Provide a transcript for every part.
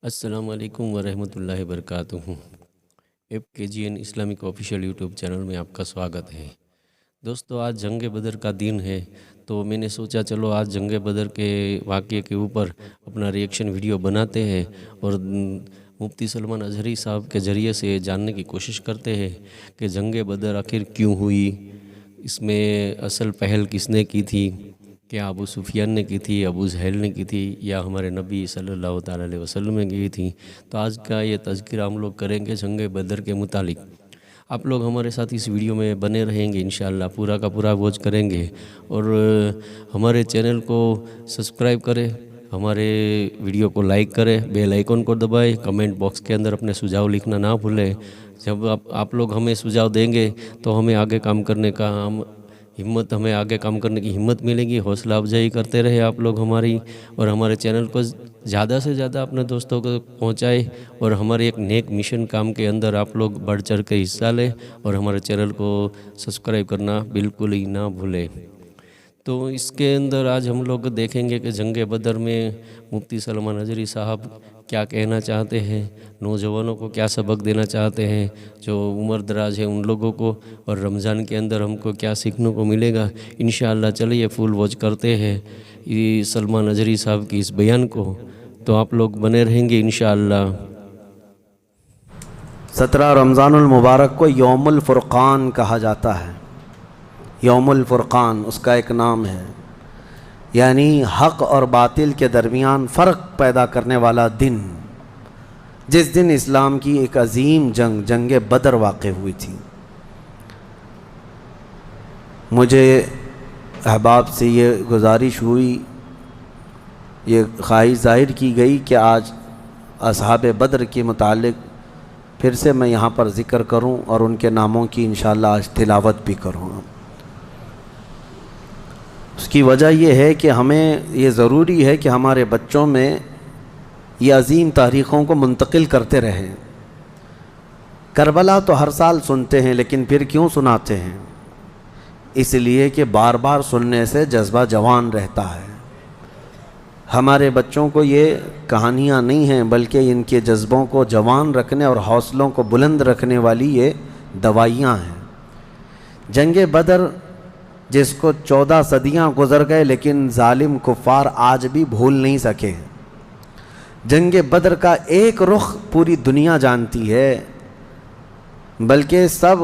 السلام علیکم ورحمۃ اللہ وبرکاتہ۔ FKGN Islamic official YouTube channel میں آپ کا سواگت ہے۔ دوستو، آج جنگ بدر کا دن ہے، تو میں نے سوچا چلو آج جنگ بدر کے واقعے کے اوپر اپنا ریئیکشن ویڈیو بناتے ہیں اور مفتی سلمان اظہری صاحب کے ذریعے سے جاننے کی کوشش کرتے ہیں کہ جنگ بدر آخر کیوں ہوئی، اس میں اصل پہل کس نے کی تھی، کیا ابو سفیان نے کی تھی، ابو جہل نے کی تھی، یا ہمارے نبی صلی اللہ تعالیٰ علیہ وسلم نے کی تھی۔ تو آج کا یہ تذکرہ ہم لوگ کریں گے جنگ بدر کے متعلق۔ آپ لوگ ہمارے ساتھ اس ویڈیو میں بنے رہیں گے، انشاءاللہ پورا کا پورا واچ کریں گے، اور ہمارے چینل کو سبسکرائب کریں، ہمارے ویڈیو کو لائک کریں، بیل آئیکن کو دبائیں، کمنٹ باکس کے اندر اپنے سجھاؤ لکھنا نہ بھولیں۔ جب آپ لوگ ہمیں سجھاؤ دیں گے تو ہمیں آگے کام کرنے کا ہمیں آگے کام کرنے کی ہمت ملے گی۔ حوصلہ افزائی کرتے رہے آپ لوگ ہماری، اور ہمارے چینل کو زیادہ سے زیادہ اپنے دوستوں کو پہنچائے، اور ہمارے ایک نیک مشن کام کے اندر آپ لوگ بڑھ چڑھ کے حصہ لیں، اور ہمارے چینل کو سبسکرائب کرنا بالکل ہی نہ بھولیں۔ تو اس کے اندر آج ہم لوگ دیکھیں گے کہ جنگ بدر میں مفتی سلمان اظہری صاحب کیا کہنا چاہتے ہیں، نوجوانوں کو کیا سبق دینا چاہتے ہیں، جو عمر دراز ہے ان لوگوں کو، اور رمضان کے اندر ہم کو کیا سیکھنے کو ملے گا۔ انشاءاللہ چلیے فل واچ کرتے ہیں سلمان اظہری صاحب کی اس بیان کو، تو آپ لوگ بنے رہیں گے انشاءاللہ۔ 17 رمضان المبارک کو یوم الفرقان کہا جاتا ہے۔ یوم الفرقان اس کا ایک نام ہے، یعنی حق اور باطل کے درمیان فرق پیدا کرنے والا دن، جس دن اسلام کی ایک عظیم جنگ بدر واقع ہوئی تھی۔ مجھے احباب سے یہ گزارش ہوئی، یہ خواہش ظاہر کی گئی کہ آج اصحاب بدر کے متعلق پھر سے میں یہاں پر ذکر کروں اور ان کے ناموں کی انشاءاللہ آج تلاوت بھی کروں۔ اس کی وجہ یہ ہے کہ ہمیں یہ ضروری ہے کہ ہمارے بچوں میں یہ عظیم تاریخوں کو منتقل کرتے رہیں۔ کربلا تو ہر سال سنتے ہیں، لیکن پھر کیوں سناتے ہیں؟ اس لیے کہ بار بار سننے سے جذبہ جوان رہتا ہے۔ ہمارے بچوں کو یہ کہانیاں نہیں ہیں، بلکہ ان کے جذبوں کو جوان رکھنے اور حوصلوں کو بلند رکھنے والی یہ دوائیاں ہیں۔ جنگ بدر جس کو 14 صدیاں گزر گئے، لیکن ظالم کفار آج بھی بھول نہیں سکے۔ جنگ بدر کا ایک رخ پوری دنیا جانتی ہے، بلکہ سب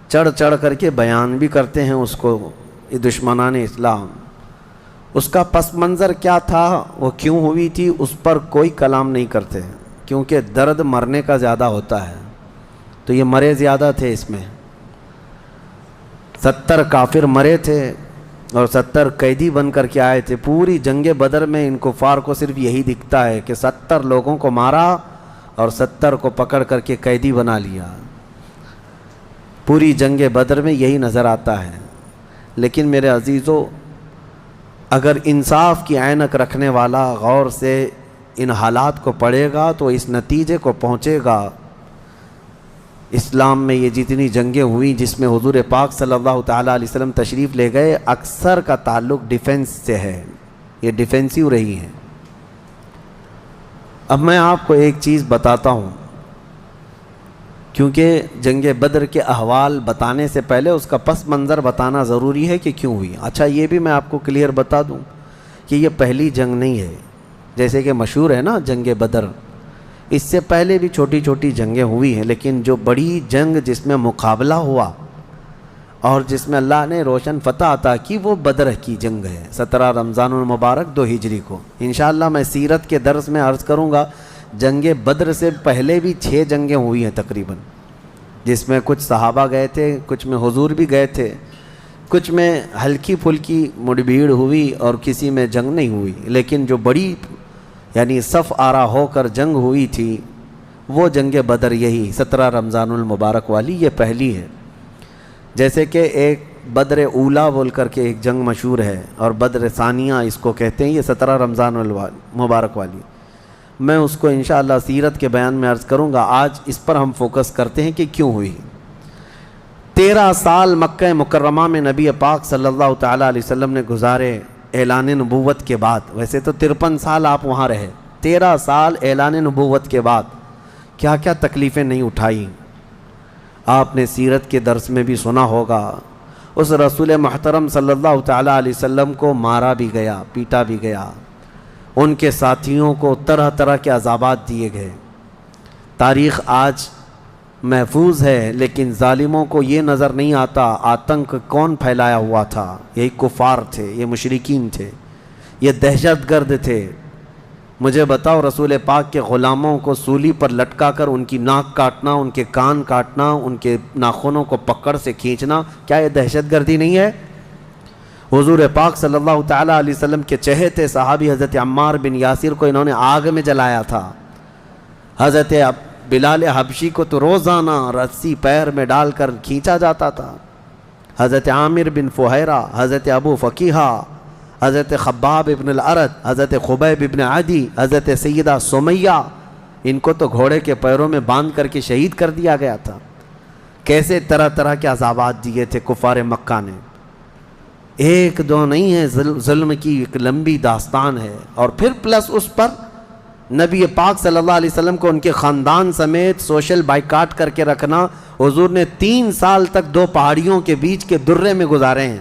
چڑھ چڑھ کر کے بیان بھی کرتے ہیں اس کو، یہ دشمنان اسلام۔ اس کا پس منظر کیا تھا، وہ کیوں ہوئی تھی، اس پر کوئی کلام نہیں کرتے، کیونکہ درد مرنے کا زیادہ ہوتا ہے، تو یہ مرے زیادہ تھے۔ اس میں 70 کافر مرے تھے اور 70 قیدی بن کر کے آئے تھے۔ پوری جنگ بدر میں ان کفار کو صرف یہی دکھتا ہے کہ 70 لوگوں کو مارا اور 70 کو پکڑ کر کے قیدی بنا لیا۔ پوری جنگ بدر میں یہی نظر آتا ہے۔ لیکن میرے عزیزو، اگر انصاف کی عینک رکھنے والا غور سے ان حالات کو پڑھے گا تو اس نتیجے کو پہنچے گا، اسلام میں یہ جتنی جنگیں ہوئیں جس میں حضور پاک صلی اللہ تعالیٰ علیہ وسلم تشریف لے گئے، اکثر کا تعلق ڈیفنس سے ہے، یہ ڈیفنسیو رہی ہیں۔ اب میں آپ کو ایک چیز بتاتا ہوں، کیونکہ جنگ بدر کے احوال بتانے سے پہلے اس کا پس منظر بتانا ضروری ہے کہ کیوں ہوئی۔ اچھا، یہ بھی میں آپ کو کلیئر بتا دوں کہ یہ پہلی جنگ نہیں ہے، جیسے کہ مشہور ہے نا جنگ بدر، اس سے پہلے بھی چھوٹی چھوٹی جنگیں ہوئی ہیں، لیکن جو بڑی جنگ جس میں مقابلہ ہوا اور جس میں اللہ نے روشن فتح عطا کی، وہ بدر کی جنگ ہے، 17 رمضان المبارک 2 ہجری کو۔ انشاءاللہ میں سیرت کے درس میں عرض کروں گا، جنگ بدر سے پہلے بھی 6 جنگیں ہوئی ہیں تقریباً، جس میں کچھ صحابہ گئے تھے، کچھ میں حضور بھی گئے تھے، کچھ میں ہلکی پھلکی مڑ بھیڑ ہوئی اور کسی میں جنگ نہیں ہوئی، لیکن جو بڑی یعنی صف آرا ہو کر جنگ ہوئی تھی وہ جنگ بدر، یہی 17 رمضان المبارک والی، یہ پہلی ہے۔ جیسے کہ ایک بدر اولا بول کر کے ایک جنگ مشہور ہے، اور بدر ثانیہ اس کو کہتے ہیں، یہ 17 رمضان المبارک والی، میں اس کو انشاءاللہ سیرت کے بیان میں عرض کروں گا۔ آج اس پر ہم فوکس کرتے ہیں کہ کیوں ہوئی۔ 13 سال مکہ مکرمہ میں نبی پاک صلی اللہ تعالیٰ علیہ وسلم نے گزارے، اعلان نبوت کے بعد۔ ویسے تو 53 سال آپ وہاں رہے، 13 سال اعلان نبوت کے بعد کیا کیا تکلیفیں نہیں اٹھائیں. آپ نے سیرت کے درس میں بھی سنا ہوگا اس رسول محترم صلی اللہ تعالیٰ علیہ وسلم کو مارا بھی گیا, پیٹا بھی گیا, ان کے ساتھیوں کو طرح طرح کے عذابات دیے گئے. تاریخ آج محفوظ ہے لیکن ظالموں کو یہ نظر نہیں آتا آتنک کون پھیلایا ہوا تھا. یہی کفار تھے, یہ مشرکین تھے, یہ دہشت گرد تھے. مجھے بتاؤ, رسول پاک کے غلاموں کو سولی پر لٹکا کر ان کی ناک کاٹنا, ان کے کان کاٹنا, ان کے ناخنوں کو پکڑ سے کھینچنا, کیا یہ دہشت گردی نہیں ہے؟ حضور پاک صلی اللہ تعالیٰ علیہ وسلم کے چہیتے صحابی حضرت عمار بن یاسر کو انہوں نے آگ میں جلایا تھا. حضرت بلال حبشی کو تو روزانہ رسی پیر میں ڈال کر کھینچا جاتا تھا. حضرت عامر بن فہیرہ, حضرت ابو فقیہہ, حضرت خباب ابن الارت, حضرت خبیب ابن عدی, حضرت سیدہ سمیہ, ان کو تو گھوڑے کے پیروں میں باندھ کر کے شہید کر دیا گیا تھا. کیسے طرح طرح کے عذابات دیے تھے کفار مکہ نے. ایک دو نہیں ہے, ظلم کی ایک لمبی داستان ہے. اور پھر پلس اس پر نبی پاک صلی اللہ علیہ وسلم کو ان کے خاندان سمیت سوشل بائیکاٹ کر کے رکھنا. حضور نے 3 سال تک 2 پہاڑیوں کے بیچ کے درے میں گزارے ہیں,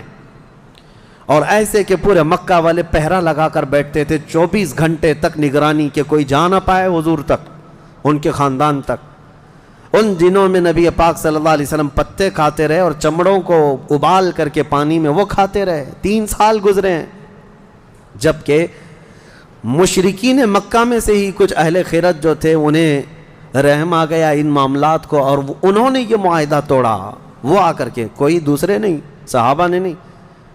اور ایسے کہ پورے مکہ والے پہرا لگا کر بیٹھتے تھے 24 گھنٹے تک نگرانی کہ کوئی جا نہ پائے حضور تک, ان کے خاندان تک. ان دنوں میں نبی پاک صلی اللہ علیہ وسلم پتے کھاتے رہے اور چمڑوں کو ابال کر کے پانی میں وہ کھاتے رہے. 3 سال گزرے ہیں. جبکہ مشرکین مکہ میں سے ہی کچھ اہل خیرت جو تھے انہیں رحم آ گیا ان معاملات کو, اور انہوں نے یہ معاہدہ توڑا. وہ آ کر کے, کوئی دوسرے نہیں, صحابہ نے نہیں,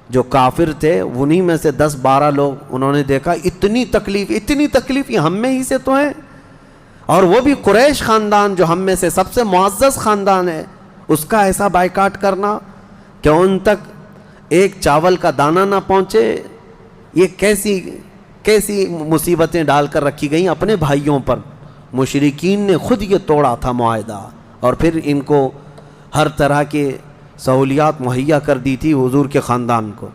جو کافر تھے انہی میں سے 10-12 لوگ, انہوں نے دیکھا اتنی تکلیف یہ ہم میں ہی سے تو ہیں, اور وہ بھی قریش خاندان جو ہم میں سے سب سے معزز خاندان ہے, اس کا ایسا بائیکاٹ کرنا کہ ان تک ایک چاول کا دانہ نہ پہنچے. یہ کیسی مصیبتیں ڈال کر رکھی گئیں اپنے بھائیوں پر. مشرکین نے خود یہ توڑا تھا معاہدہ, اور پھر ان کو ہر طرح کے سہولیات مہیا کر دی تھی حضور کے خاندان کو.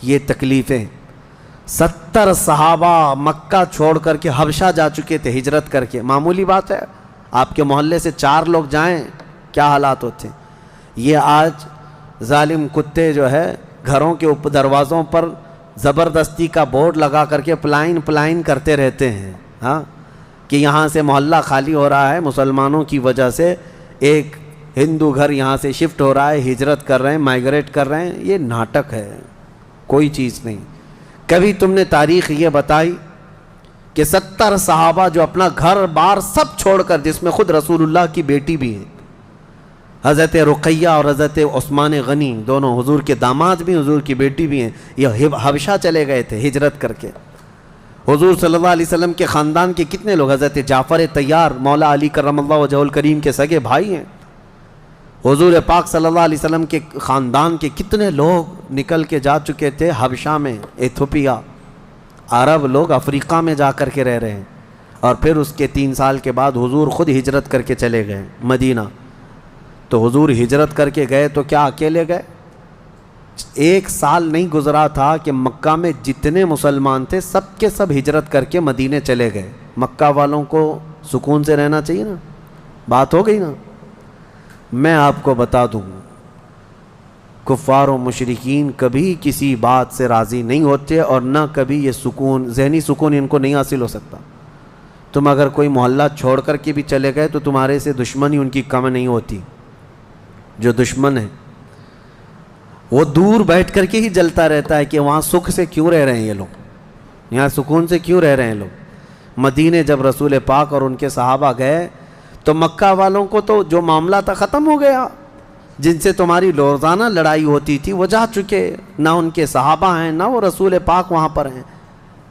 یہ تکلیفیں 70 صحابہ مکہ چھوڑ کر کے حبشہ جا چکے تھے ہجرت کر کے. معمولی بات ہے, آپ کے محلے سے 4 لوگ جائیں کیا حالات ہوتے ہیں. یہ آج ظالم کتے جو ہے گھروں کے دروازوں پر زبردستی کا بورڈ لگا کر کے پلائن کرتے رہتے ہیں, ہاں, کہ یہاں سے محلہ خالی ہو رہا ہے مسلمانوں کی وجہ سے, ایک ہندو گھر یہاں سے شفٹ ہو رہا ہے, ہجرت کر رہے ہیں, مائیگریٹ کر رہے ہیں. یہ ناٹک ہے, کوئی چیز نہیں. کبھی تم نے تاریخ یہ بتائی کہ 70 صحابہ جو اپنا گھر بار سب چھوڑ کر, جس میں خود رسول اللہ کی بیٹی بھی ہے, حضرت رقیہ اور حضرت عثمان غنی, دونوں حضور کے داماد بھی, حضور کی بیٹی بھی ہیں, یہ حبشہ چلے گئے تھے ہجرت کر کے. حضور صلی اللہ علیہ وسلم کے خاندان کے کتنے لوگ, حضرت جعفر طیار مولا علی کرم اللہ وجہہ الکریم کے سگے بھائی ہیں. حضور پاک صلی اللہ علیہ وسلم کے خاندان کے کتنے لوگ نکل کے جا چکے تھے حبشہ میں, ایتھوپیا. عرب لوگ افریقہ میں جا کر کے رہ رہے ہیں. اور پھر اس کے 3 سال کے بعد حضور خود ہجرت کر کے چلے گئے مدینہ. تو حضور ہجرت کر کے گئے تو کیا اکیلے گئے؟ 1 سال نہیں گزرا تھا کہ مکہ میں جتنے مسلمان تھے سب کے سب ہجرت کر کے مدینے چلے گئے. مکہ والوں کو سکون سے رہنا چاہیے نا, بات ہو گئی نا. میں آپ کو بتا دوں, کفار و مشرکین کبھی کسی بات سے راضی نہیں ہوتے, اور نہ کبھی یہ سکون, ذہنی سکون ان کو نہیں حاصل ہو سکتا. تم اگر کوئی محلہ چھوڑ کر کے بھی چلے گئے تو تمہارے سے دشمنی ان کی کم نہیں ہوتی. جو دشمن ہے وہ دور بیٹھ کر کے ہی جلتا رہتا ہے کہ وہاں سکھ سے کیوں رہ رہے ہیں یہ لوگ, یہاں سکون سے کیوں رہ رہے ہیں لوگ. مدینے جب رسول پاک اور ان کے صحابہ گئے تو مکہ والوں کو تو جو معاملہ تھا ختم ہو گیا. جن سے تمہاری روزانہ لڑائی ہوتی تھی وہ جا چکے, نہ ان کے صحابہ ہیں نہ وہ رسول پاک وہاں پر ہیں.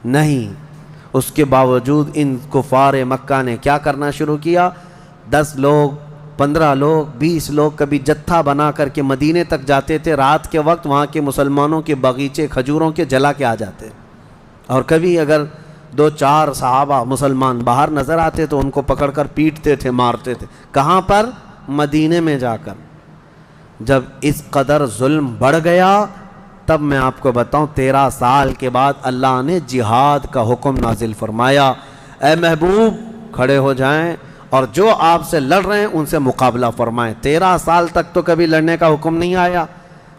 نہیں, اس کے باوجود ان کفار مکہ نے کیا کرنا شروع کیا, 10 لوگ 15 لوگ 20 لوگ کبھی جتھا بنا کر کے مدینے تک جاتے تھے. رات کے وقت وہاں کے مسلمانوں کے باغیچے کھجوروں کے جلا کے آ جاتے, اور کبھی اگر 2-4 صحابہ مسلمان باہر نظر آتے تو ان کو پکڑ کر پیٹتے تھے, مارتے تھے. کہاں پر؟ مدینے میں جا کر. جب اس قدر ظلم بڑھ گیا تب میں آپ کو بتاؤں 13 سال کے بعد اللہ نے جہاد کا حکم نازل فرمایا. اے محبوب کھڑے ہو جائیں اور جو آپ سے لڑ رہے ہیں ان سے مقابلہ فرمائیں۔ 13 سال تک تو کبھی لڑنے کا حکم نہیں آیا۔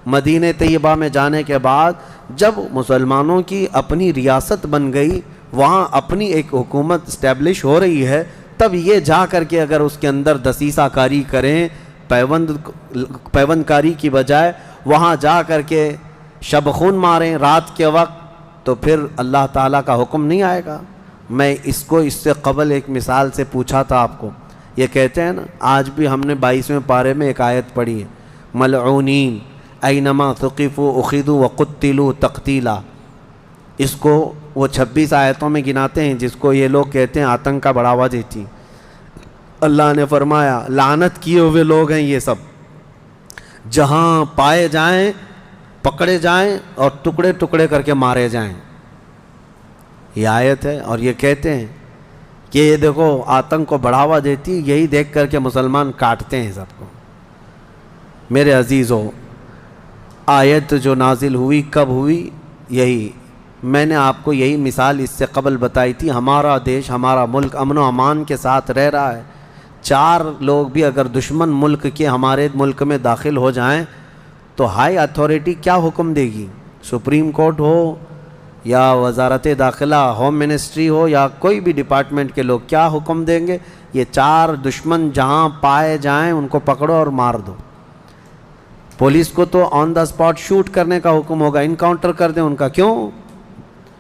مدینہ طیبہ میں جانے کے بعد جب مسلمانوں کی اپنی ریاست بن گئی، وہاں اپنی ایک حکومت اسٹیبلش ہو رہی ہے، تب یہ جا کر کے اگر اس کے اندر دسیسہ کاری کریں، پیوند کاری کی بجائے وہاں جا کر کے شب خون ماریں رات کے وقت، تو پھر اللہ تعالیٰ کا حکم نہیں آئے گا۔ میں اس سے قبل ایک مثال سے پوچھا تھا آپ کو، یہ کہتے ہیں نا، آج بھی ہم نے 22ویں پارے میں ایک آیت پڑھی ہے، ملعونین اینما ثقفوا اخذوا وقتلوا تقتیلا۔ اس کو وہ 26 آیتوں میں گناتے ہیں جس کو یہ لوگ کہتے ہیں آتنک کا بڑھاوا دیتی۔ اللہ نے فرمایا لعنت کیے ہوئے لوگ ہیں یہ سب، جہاں پائے جائیں پکڑے جائیں اور ٹکڑے ٹکڑے کر کے مارے جائیں۔ یہ آیت ہے، اور یہ کہتے ہیں کہ یہ دیکھو آتنک کو بڑھاوا دیتی، یہی دیکھ کر کے مسلمان کاٹتے ہیں سب کو۔ میرے عزیزو، آیت جو نازل ہوئی کب ہوئی؟ یہی میں نے آپ کو یہی مثال اس سے قبل بتائی تھی۔ ہمارا دیش، ہمارا ملک امن و امان کے ساتھ رہ رہا ہے، 4 لوگ بھی اگر دشمن ملک کے ہمارے ملک میں داخل ہو جائیں تو ہائی اتھارٹی کیا حکم دے گی؟ سپریم کورٹ ہو یا وزارت داخلہ، ہوم منسٹری ہو یا کوئی بھی ڈپارٹمنٹ کے لوگ کیا حکم دیں گے؟ یہ 4 دشمن جہاں پائے جائیں ان کو پکڑو اور مار دو۔ پولیس کو تو آن دا اسپاٹ شوٹ کرنے کا حکم ہوگا، انکاؤنٹر کر دیں ان کا۔ کیوں؟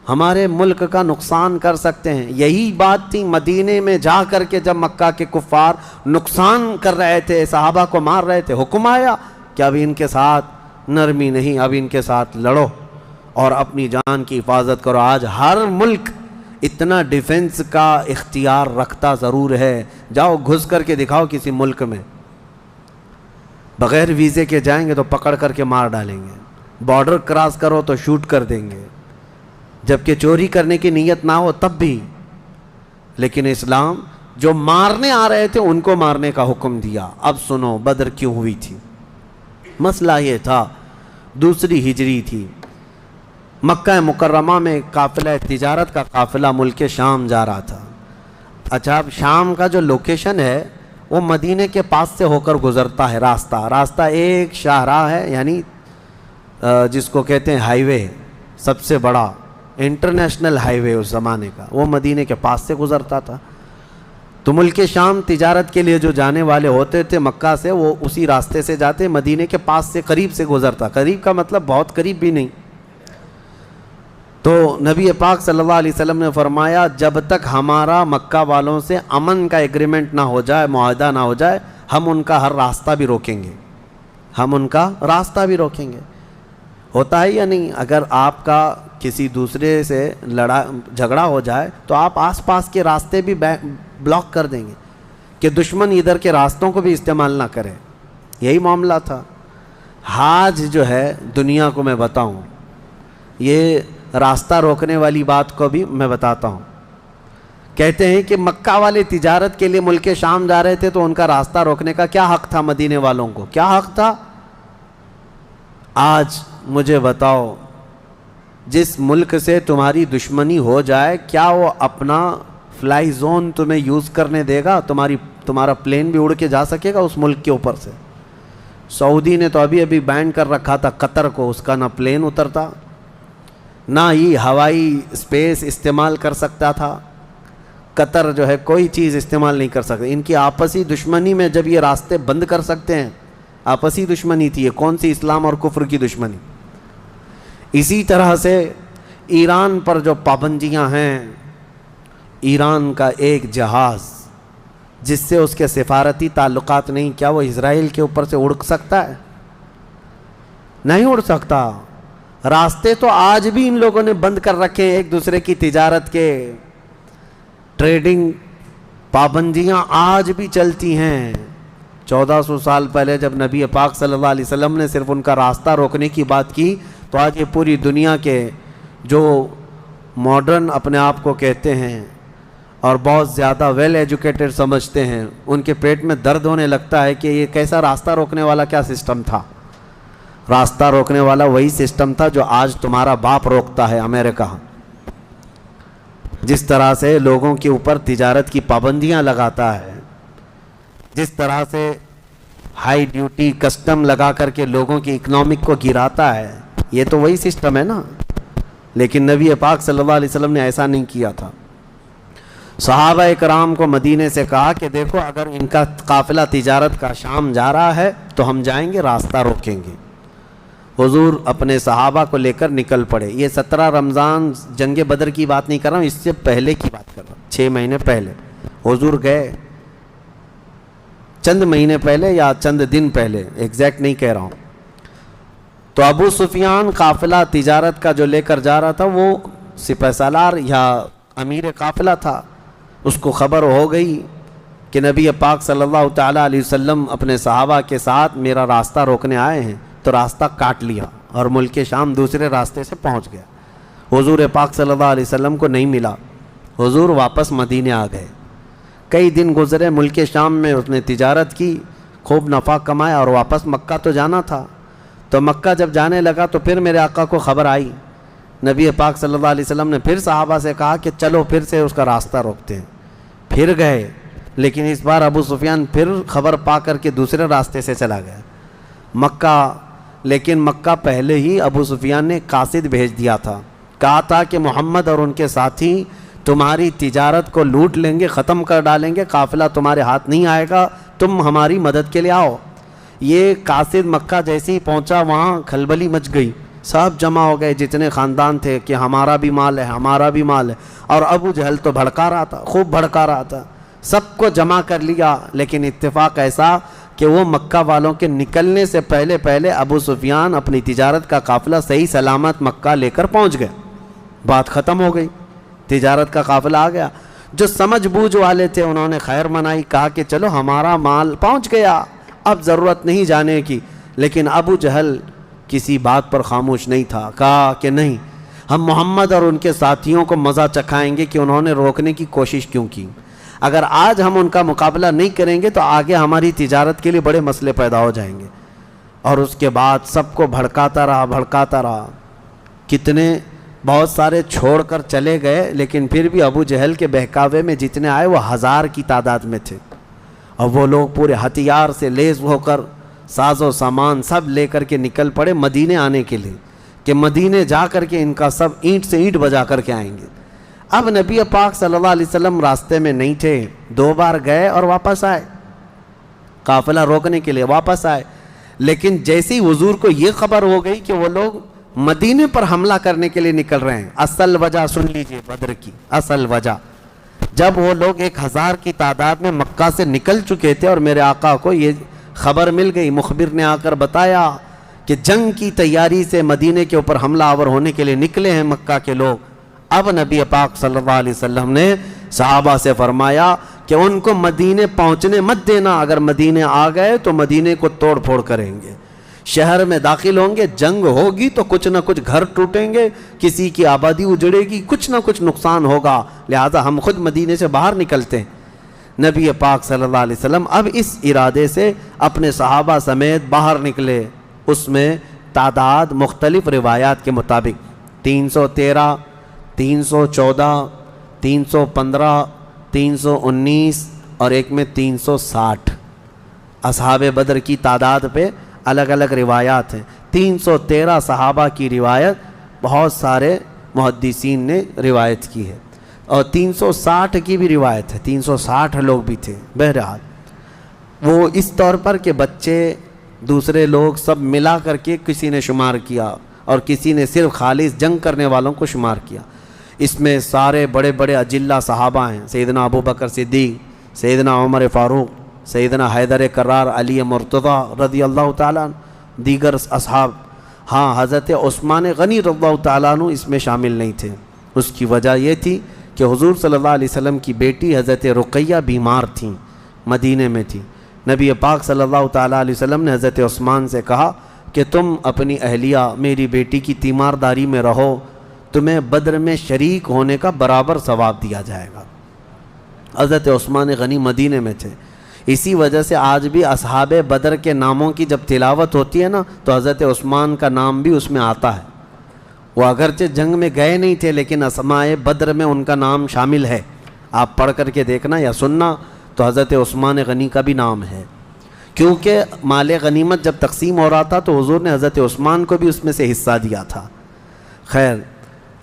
ہمارے ملک کا نقصان کر سکتے ہیں۔ یہی بات تھی مدینے میں جا کر کے جب مکہ کے کفار نقصان کر رہے تھے، صحابہ کو مار رہے تھے، حکم آیا کہ اب ان کے ساتھ نرمی نہیں، اب ان کے ساتھ لڑو اور اپنی جان کی حفاظت کرو۔ آج ہر ملک اتنا ڈیفنس کا اختیار رکھتا ضرور ہے۔ جاؤ گھس کر کے دکھاؤ کسی ملک میں، بغیر ویزے کے جائیں گے تو پکڑ کر کے مار ڈالیں گے، بارڈر کراس کرو تو شوٹ کر دیں گے، جبکہ چوری کرنے کی نیت نہ ہو تب بھی۔ لیکن اسلام جو مارنے آ رہے تھے ان کو مارنے کا حکم دیا۔ اب سنو بدر کیوں ہوئی تھی؟ مسئلہ یہ تھا، 2 ہجری تھی، مکہ مکرمہ میں قافلہ تجارت کا قافلہ ملک شام جا رہا تھا۔ اچھا، اب شام کا جو لوکیشن ہے وہ مدینہ کے پاس سے ہو کر گزرتا ہے۔ راستہ ایک شاہراہ ہے، یعنی جس کو کہتے ہیں ہائی وے، سب سے بڑا انٹرنیشنل ہائی وے اس زمانے کا، وہ مدینہ کے پاس سے گزرتا تھا۔ تو ملک شام تجارت کے لیے جو جانے والے ہوتے تھے مکہ سے، وہ اسی راستے سے جاتے، مدینہ کے پاس سے قریب سے گزرتا۔ قریب کا مطلب بہت قریب بھی نہیں۔ تو نبی پاک صلی اللہ علیہ وسلم نے فرمایا جب تک ہمارا مکہ والوں سے امن کا ایگریمنٹ نہ ہو جائے، معاہدہ نہ ہو جائے، ہم ان کا ہر راستہ بھی روکیں گے، ہم ان کا راستہ بھی روکیں گے۔ ہوتا ہے یا نہیں؟ اگر آپ کا کسی دوسرے سے جھگڑا ہو جائے تو آپ آس پاس کے راستے بھی بلاک کر دیں گے کہ دشمن ادھر کے راستوں کو بھی استعمال نہ کرے۔ یہی معاملہ تھا۔ حاج جو ہے، دنیا کو میں بتاؤں، یہ راستہ روکنے والی بات کو بھی میں بتاتا ہوں۔ کہتے ہیں کہ مکہ والے تجارت کے لیے ملک شام جا رہے تھے تو ان کا راستہ روکنے کا کیا حق تھا؟ مدینے والوں کو کیا حق تھا؟ آج مجھے بتاؤ، جس ملک سے تمہاری دشمنی ہو جائے، کیا وہ اپنا فلائی زون تمہیں یوز کرنے دے گا؟ تمہارا پلین بھی اڑ کے جا سکے گا اس ملک کے اوپر سے؟ سعودی نے تو ابھی بین کر رکھا تھا قطر کو، اس کا نہ پلین اترتا نہ ہی ہوائی اسپیس استعمال کر سکتا تھا۔ قطر جو ہے کوئی چیز استعمال نہیں کر سکتے۔ ان کی آپسی دشمنی میں جب یہ راستے بند کر سکتے ہیں، آپسی دشمنی تھی، یہ کون سی اسلام اور کفر کی دشمنی؟ اسی طرح سے ایران پر جو پابندیاں ہیں، ایران کا ایک جہاز جس سے اس کے سفارتی تعلقات نہیں، کیا وہ اسرائیل کے اوپر سے اڑ سکتا ہے؟ نہیں اڑ سکتا۔ راستے تو آج بھی ان لوگوں نے بند کر رکھے ہیں، ایک دوسرے کی تجارت کے، ٹریڈنگ پابندیاں آج بھی چلتی ہیں۔ 1400 سال پہلے جب نبی پاک صلی اللہ علیہ وسلم نے صرف ان کا راستہ روکنے کی بات کی، تو آج یہ پوری دنیا کے جو ماڈرن اپنے آپ کو کہتے ہیں اور بہت زیادہ ویل ایجوکیٹڈ سمجھتے ہیں، ان کے پیٹ میں درد ہونے لگتا ہے کہ یہ کیسا راستہ روکنے والا کیا سسٹم تھا۔ راستہ روکنے والا وہی سسٹم تھا جو آج تمہارا باپ روکتا ہے، امریکہ۔ جس طرح سے لوگوں کے اوپر تجارت کی پابندیاں لگاتا ہے، جس طرح سے ہائی ڈیوٹی کسٹم لگا کر کے لوگوں کی اکنامک کو گراتا ہے، یہ تو وہی سسٹم ہے نا. لیکن نبی پاک صلی اللہ علیہ وسلم نے ایسا نہیں کیا تھا. صحابہ اکرام کو مدینے سے کہا کہ دیکھو اگر ان کا قافلہ تجارت کا شام جا رہا ہے تو ہم جائیں گے، راستہ روکیں گے. حضور اپنے صحابہ کو لے کر نکل پڑے. یہ 17 رمضان جنگ بدر کی بات نہیں کر رہا ہوں، اس سے پہلے کی بات کر رہا ہوں. 6 مہینے پہلے حضور گئے، چند مہینے پہلے یا چند دن پہلے، ایگزیکٹ نہیں کہہ رہا ہوں. تو ابو سفیان قافلہ تجارت کا جو لے کر جا رہا تھا وہ سپہ سالار یا امیر قافلہ تھا. اس کو خبر ہو گئی کہ نبی پاک صلی اللہ تعالیٰ علیہ وسلم اپنے صحابہ کے ساتھ میرا راستہ روکنے آئے ہیں، تو راستہ کاٹ لیا اور ملک شام دوسرے راستے سے پہنچ گیا. حضور پاک صلی اللہ علیہ وسلم کو نہیں ملا. حضور واپس مدینے آ گئے. کئی دن گزرے، ملک شام میں اس نے تجارت کی، خوب نفع کمایا اور واپس مکہ تو جانا تھا. تو مکہ جب جانے لگا تو پھر میرے آقا کو خبر آئی. نبی پاک صلی اللہ علیہ وسلم نے پھر صحابہ سے کہا کہ چلو پھر سے اس کا راستہ روکتے ہیں. پھر گئے، لیکن اس بار ابو سفیان پھر خبر پا کر کے دوسرے راستے سے چلا گیا مکہ. لیکن مکہ پہلے ہی ابو سفیان نے قاصد بھیج دیا تھا، کہا تھا کہ محمد اور ان کے ساتھی تمہاری تجارت کو لوٹ لیں گے، ختم کر ڈالیں گے، قافلہ تمہارے ہاتھ نہیں آئے گا، تم ہماری مدد کے لیے آؤ. یہ قاصد مکہ جیسے ہی پہنچا وہاں کھلبلی مچ گئی. سب جمع ہو گئے جتنے خاندان تھے کہ ہمارا بھی مال ہے، ہمارا بھی مال ہے. اور ابو جہل تو بھڑکا رہا تھا، خوب بھڑکا رہا تھا. سب کو جمع کر لیا. لیکن اتفاق ایسا کہ وہ مکہ والوں کے نکلنے سے پہلے پہلے ابو سفیان اپنی تجارت کا قافلہ صحیح سلامت مکہ لے کر پہنچ گئے. بات ختم ہو گئی، تجارت کا قافلہ آ گیا. جو سمجھ بوجھ والے تھے انہوں نے خیر منائی، کہا کہ چلو ہمارا مال پہنچ گیا، اب ضرورت نہیں جانے کی. لیکن ابو جہل کسی بات پر خاموش نہیں تھا. کہا کہ نہیں، ہم محمد اور ان کے ساتھیوں کو مزہ چکھائیں گے کہ انہوں نے روکنے کی کوشش کیوں کی. اگر آج ہم ان کا مقابلہ نہیں کریں گے تو آگے ہماری تجارت کے لیے بڑے مسئلے پیدا ہو جائیں گے. اور اس کے بعد سب کو بھڑکاتا رہا. کتنے بہت سارے چھوڑ کر چلے گئے، لیکن پھر بھی ابو جہل کے بہکاوے میں جتنے آئے وہ 1000 کی تعداد میں تھے. اور وہ لوگ پورے ہتھیار سے لیس ہو کر ساز و سامان سب لے کر کے نکل پڑے مدینے آنے کے لیے، کہ مدینے جا کر کے ان کا سب اینٹ سے اینٹ بجا کر کے آئیں گے. اب نبی پاک صلی اللہ علیہ وسلم راستے میں نہیں تھے. 2 بار گئے اور واپس آئے، قافلہ روکنے کے لیے واپس آئے. لیکن جیسے ہی حضور کو یہ خبر ہو گئی کہ وہ لوگ مدینے پر حملہ کرنے کے لیے نکل رہے ہیں، اصل وجہ سن لیجئے بدر کی اصل وجہ. جب وہ لوگ 1000 کی تعداد میں مکہ سے نکل چکے تھے اور میرے آقا کو یہ خبر مل گئی، مخبر نے آ کر بتایا کہ جنگ کی تیاری سے مدینے کے اوپر حملہ آور ہونے کے لیے نکلے ہیں مکہ کے لوگ. اب نبی پاک صلی اللہ علیہ وسلم نے صحابہ سے فرمایا کہ ان کو مدینے پہنچنے مت دینا. اگر مدینے آ گئے تو مدینے کو توڑ پھوڑ کریں گے، شہر میں داخل ہوں گے، جنگ ہوگی تو کچھ نہ کچھ گھر ٹوٹیں گے، کسی کی آبادی اجڑے گی، کچھ نہ کچھ نقصان ہوگا، لہٰذا ہم خود مدینے سے باہر نکلتے ہیں. نبی پاک صلی اللہ علیہ وسلم اب اس ارادے سے اپنے صحابہ سمیت باہر نکلے. اس میں تعداد مختلف روایات کے مطابق 313 314 315 319 اور ایک میں 360 اصحاب بدر کی تعداد پہ الگ الگ روایات ہیں. 313 صحابہ کی روایت بہت سارے محدثین نے روایت کی ہے، اور 360 کی بھی روایت ہے، 360 لوگ بھی تھے. بہرحال وہ اس طور پر کہ بچے دوسرے لوگ سب ملا کر کے کسی نے شمار کیا اور کسی نے صرف خالص جنگ کرنے والوں کو شمار کیا. اس میں سارے بڑے بڑے اجلہ صحابہ ہیں، سیدنا ابو بکر صدیق، سیدنا عمر فاروق، سیدنا حیدر کرار، علی مرتضیٰ رضی اللہ تعالیٰ عنہ، دیگر اصحاب. ہاں، حضرت عثمان غنی رضی اللہ تعالیٰ عنہ اس میں شامل نہیں تھے. اس کی وجہ یہ تھی کہ حضور صلی اللہ علیہ وسلم کی بیٹی حضرت رقیہ بیمار تھیں، مدینے میں تھی. نبی پاک صلی اللہ تعالیٰ علیہ وسلم نے حضرت عثمان سے کہا کہ تم اپنی اہلیہ میری بیٹی کی تیمارداری میں رہو، تمہیں بدر میں شریک ہونے کا برابر ثواب دیا جائے گا. حضرت عثمان غنی مدینے میں تھے. اسی وجہ سے آج بھی اصحاب بدر کے ناموں کی جب تلاوت ہوتی ہے نا تو حضرت عثمان کا نام بھی اس میں آتا ہے. وہ اگرچہ جنگ میں گئے نہیں تھے لیکن اسمائے بدر میں ان کا نام شامل ہے. آپ پڑھ کر کے دیکھنا یا سننا تو حضرت عثمان غنی کا بھی نام ہے، کیونکہ مال غنیمت جب تقسیم ہو رہا تھا تو حضور نے حضرت عثمان کو بھی اس میں سے حصہ دیا تھا. خیر،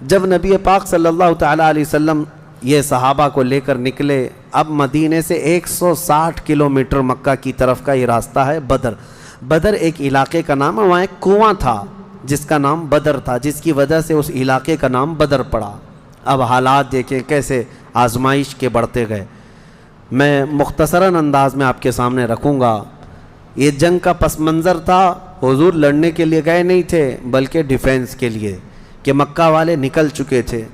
جب نبی پاک صلی اللہ تعالیٰ علیہ وسلم یہ صحابہ کو لے کر نکلے، اب مدینے سے 160 کلومیٹر مکہ کی طرف کا یہ راستہ ہے بدر. بدر ایک علاقے کا نام ہے، وہاں ایک کنواں تھا جس کا نام بدر تھا، جس کی وجہ سے اس علاقے کا نام بدر پڑا. اب حالات دیکھیں کیسے آزمائش کے بڑھتے گئے. میں مختصراً انداز میں آپ کے سامنے رکھوں گا. یہ جنگ کا پس منظر تھا. حضور لڑنے کے لیے گئے نہیں تھے بلکہ ڈیفینس کے لیے، کہ مکہ والے نکل چکے تھے.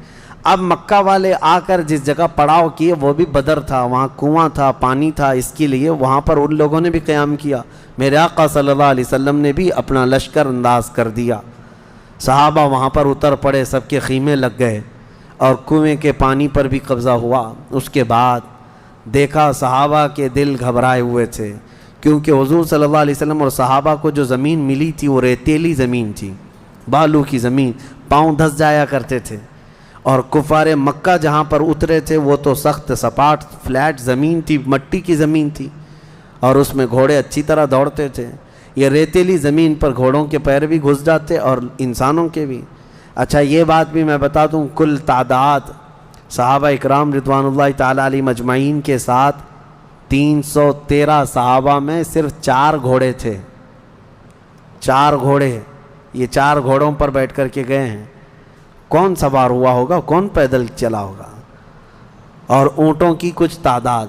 اب مکہ والے آ کر جس جگہ پڑاؤ کیے وہ بھی بدر تھا، وہاں کنواں تھا، پانی تھا، اس کے لیے وہاں پر ان لوگوں نے بھی قیام کیا. میرے آقا صلی اللہ علیہ وسلم نے بھی اپنا لشکر انداز کر دیا. صحابہ وہاں پر اتر پڑے، سب کے خیمے لگ گئے اور کنویں کے پانی پر بھی قبضہ ہوا. اس کے بعد دیکھا صحابہ کے دل گھبرائے ہوئے تھے، کیونکہ حضور صلی اللہ علیہ وسلم اور صحابہ کو جو زمین ملی تھی وہ ریتیلی زمین تھی، بالو کی زمین، پاؤں دھس جایا کرتے تھے. اور کفار مکہ جہاں پر اترے تھے وہ تو سخت سپاٹ فلیٹ زمین تھی، مٹی کی زمین تھی، اور اس میں گھوڑے اچھی طرح دوڑتے تھے. یہ ریتیلی زمین پر گھوڑوں کے پیر بھی گھس جاتے اور انسانوں کے بھی. اچھا، یہ بات بھی میں بتا دوں، کل تعداد صحابہ اکرام رضوان اللہ تعالیٰ علیہ مجمعین کے ساتھ 313 صحابہ میں صرف 4 گھوڑے تھے. 4 گھوڑے، یہ 4 گھوڑوں پر بیٹھ کر کے گئے ہیں. کون سوار ہوا ہوگا، کون پیدل چلا ہوگا؟ اور اونٹوں کی کچھ تعداد.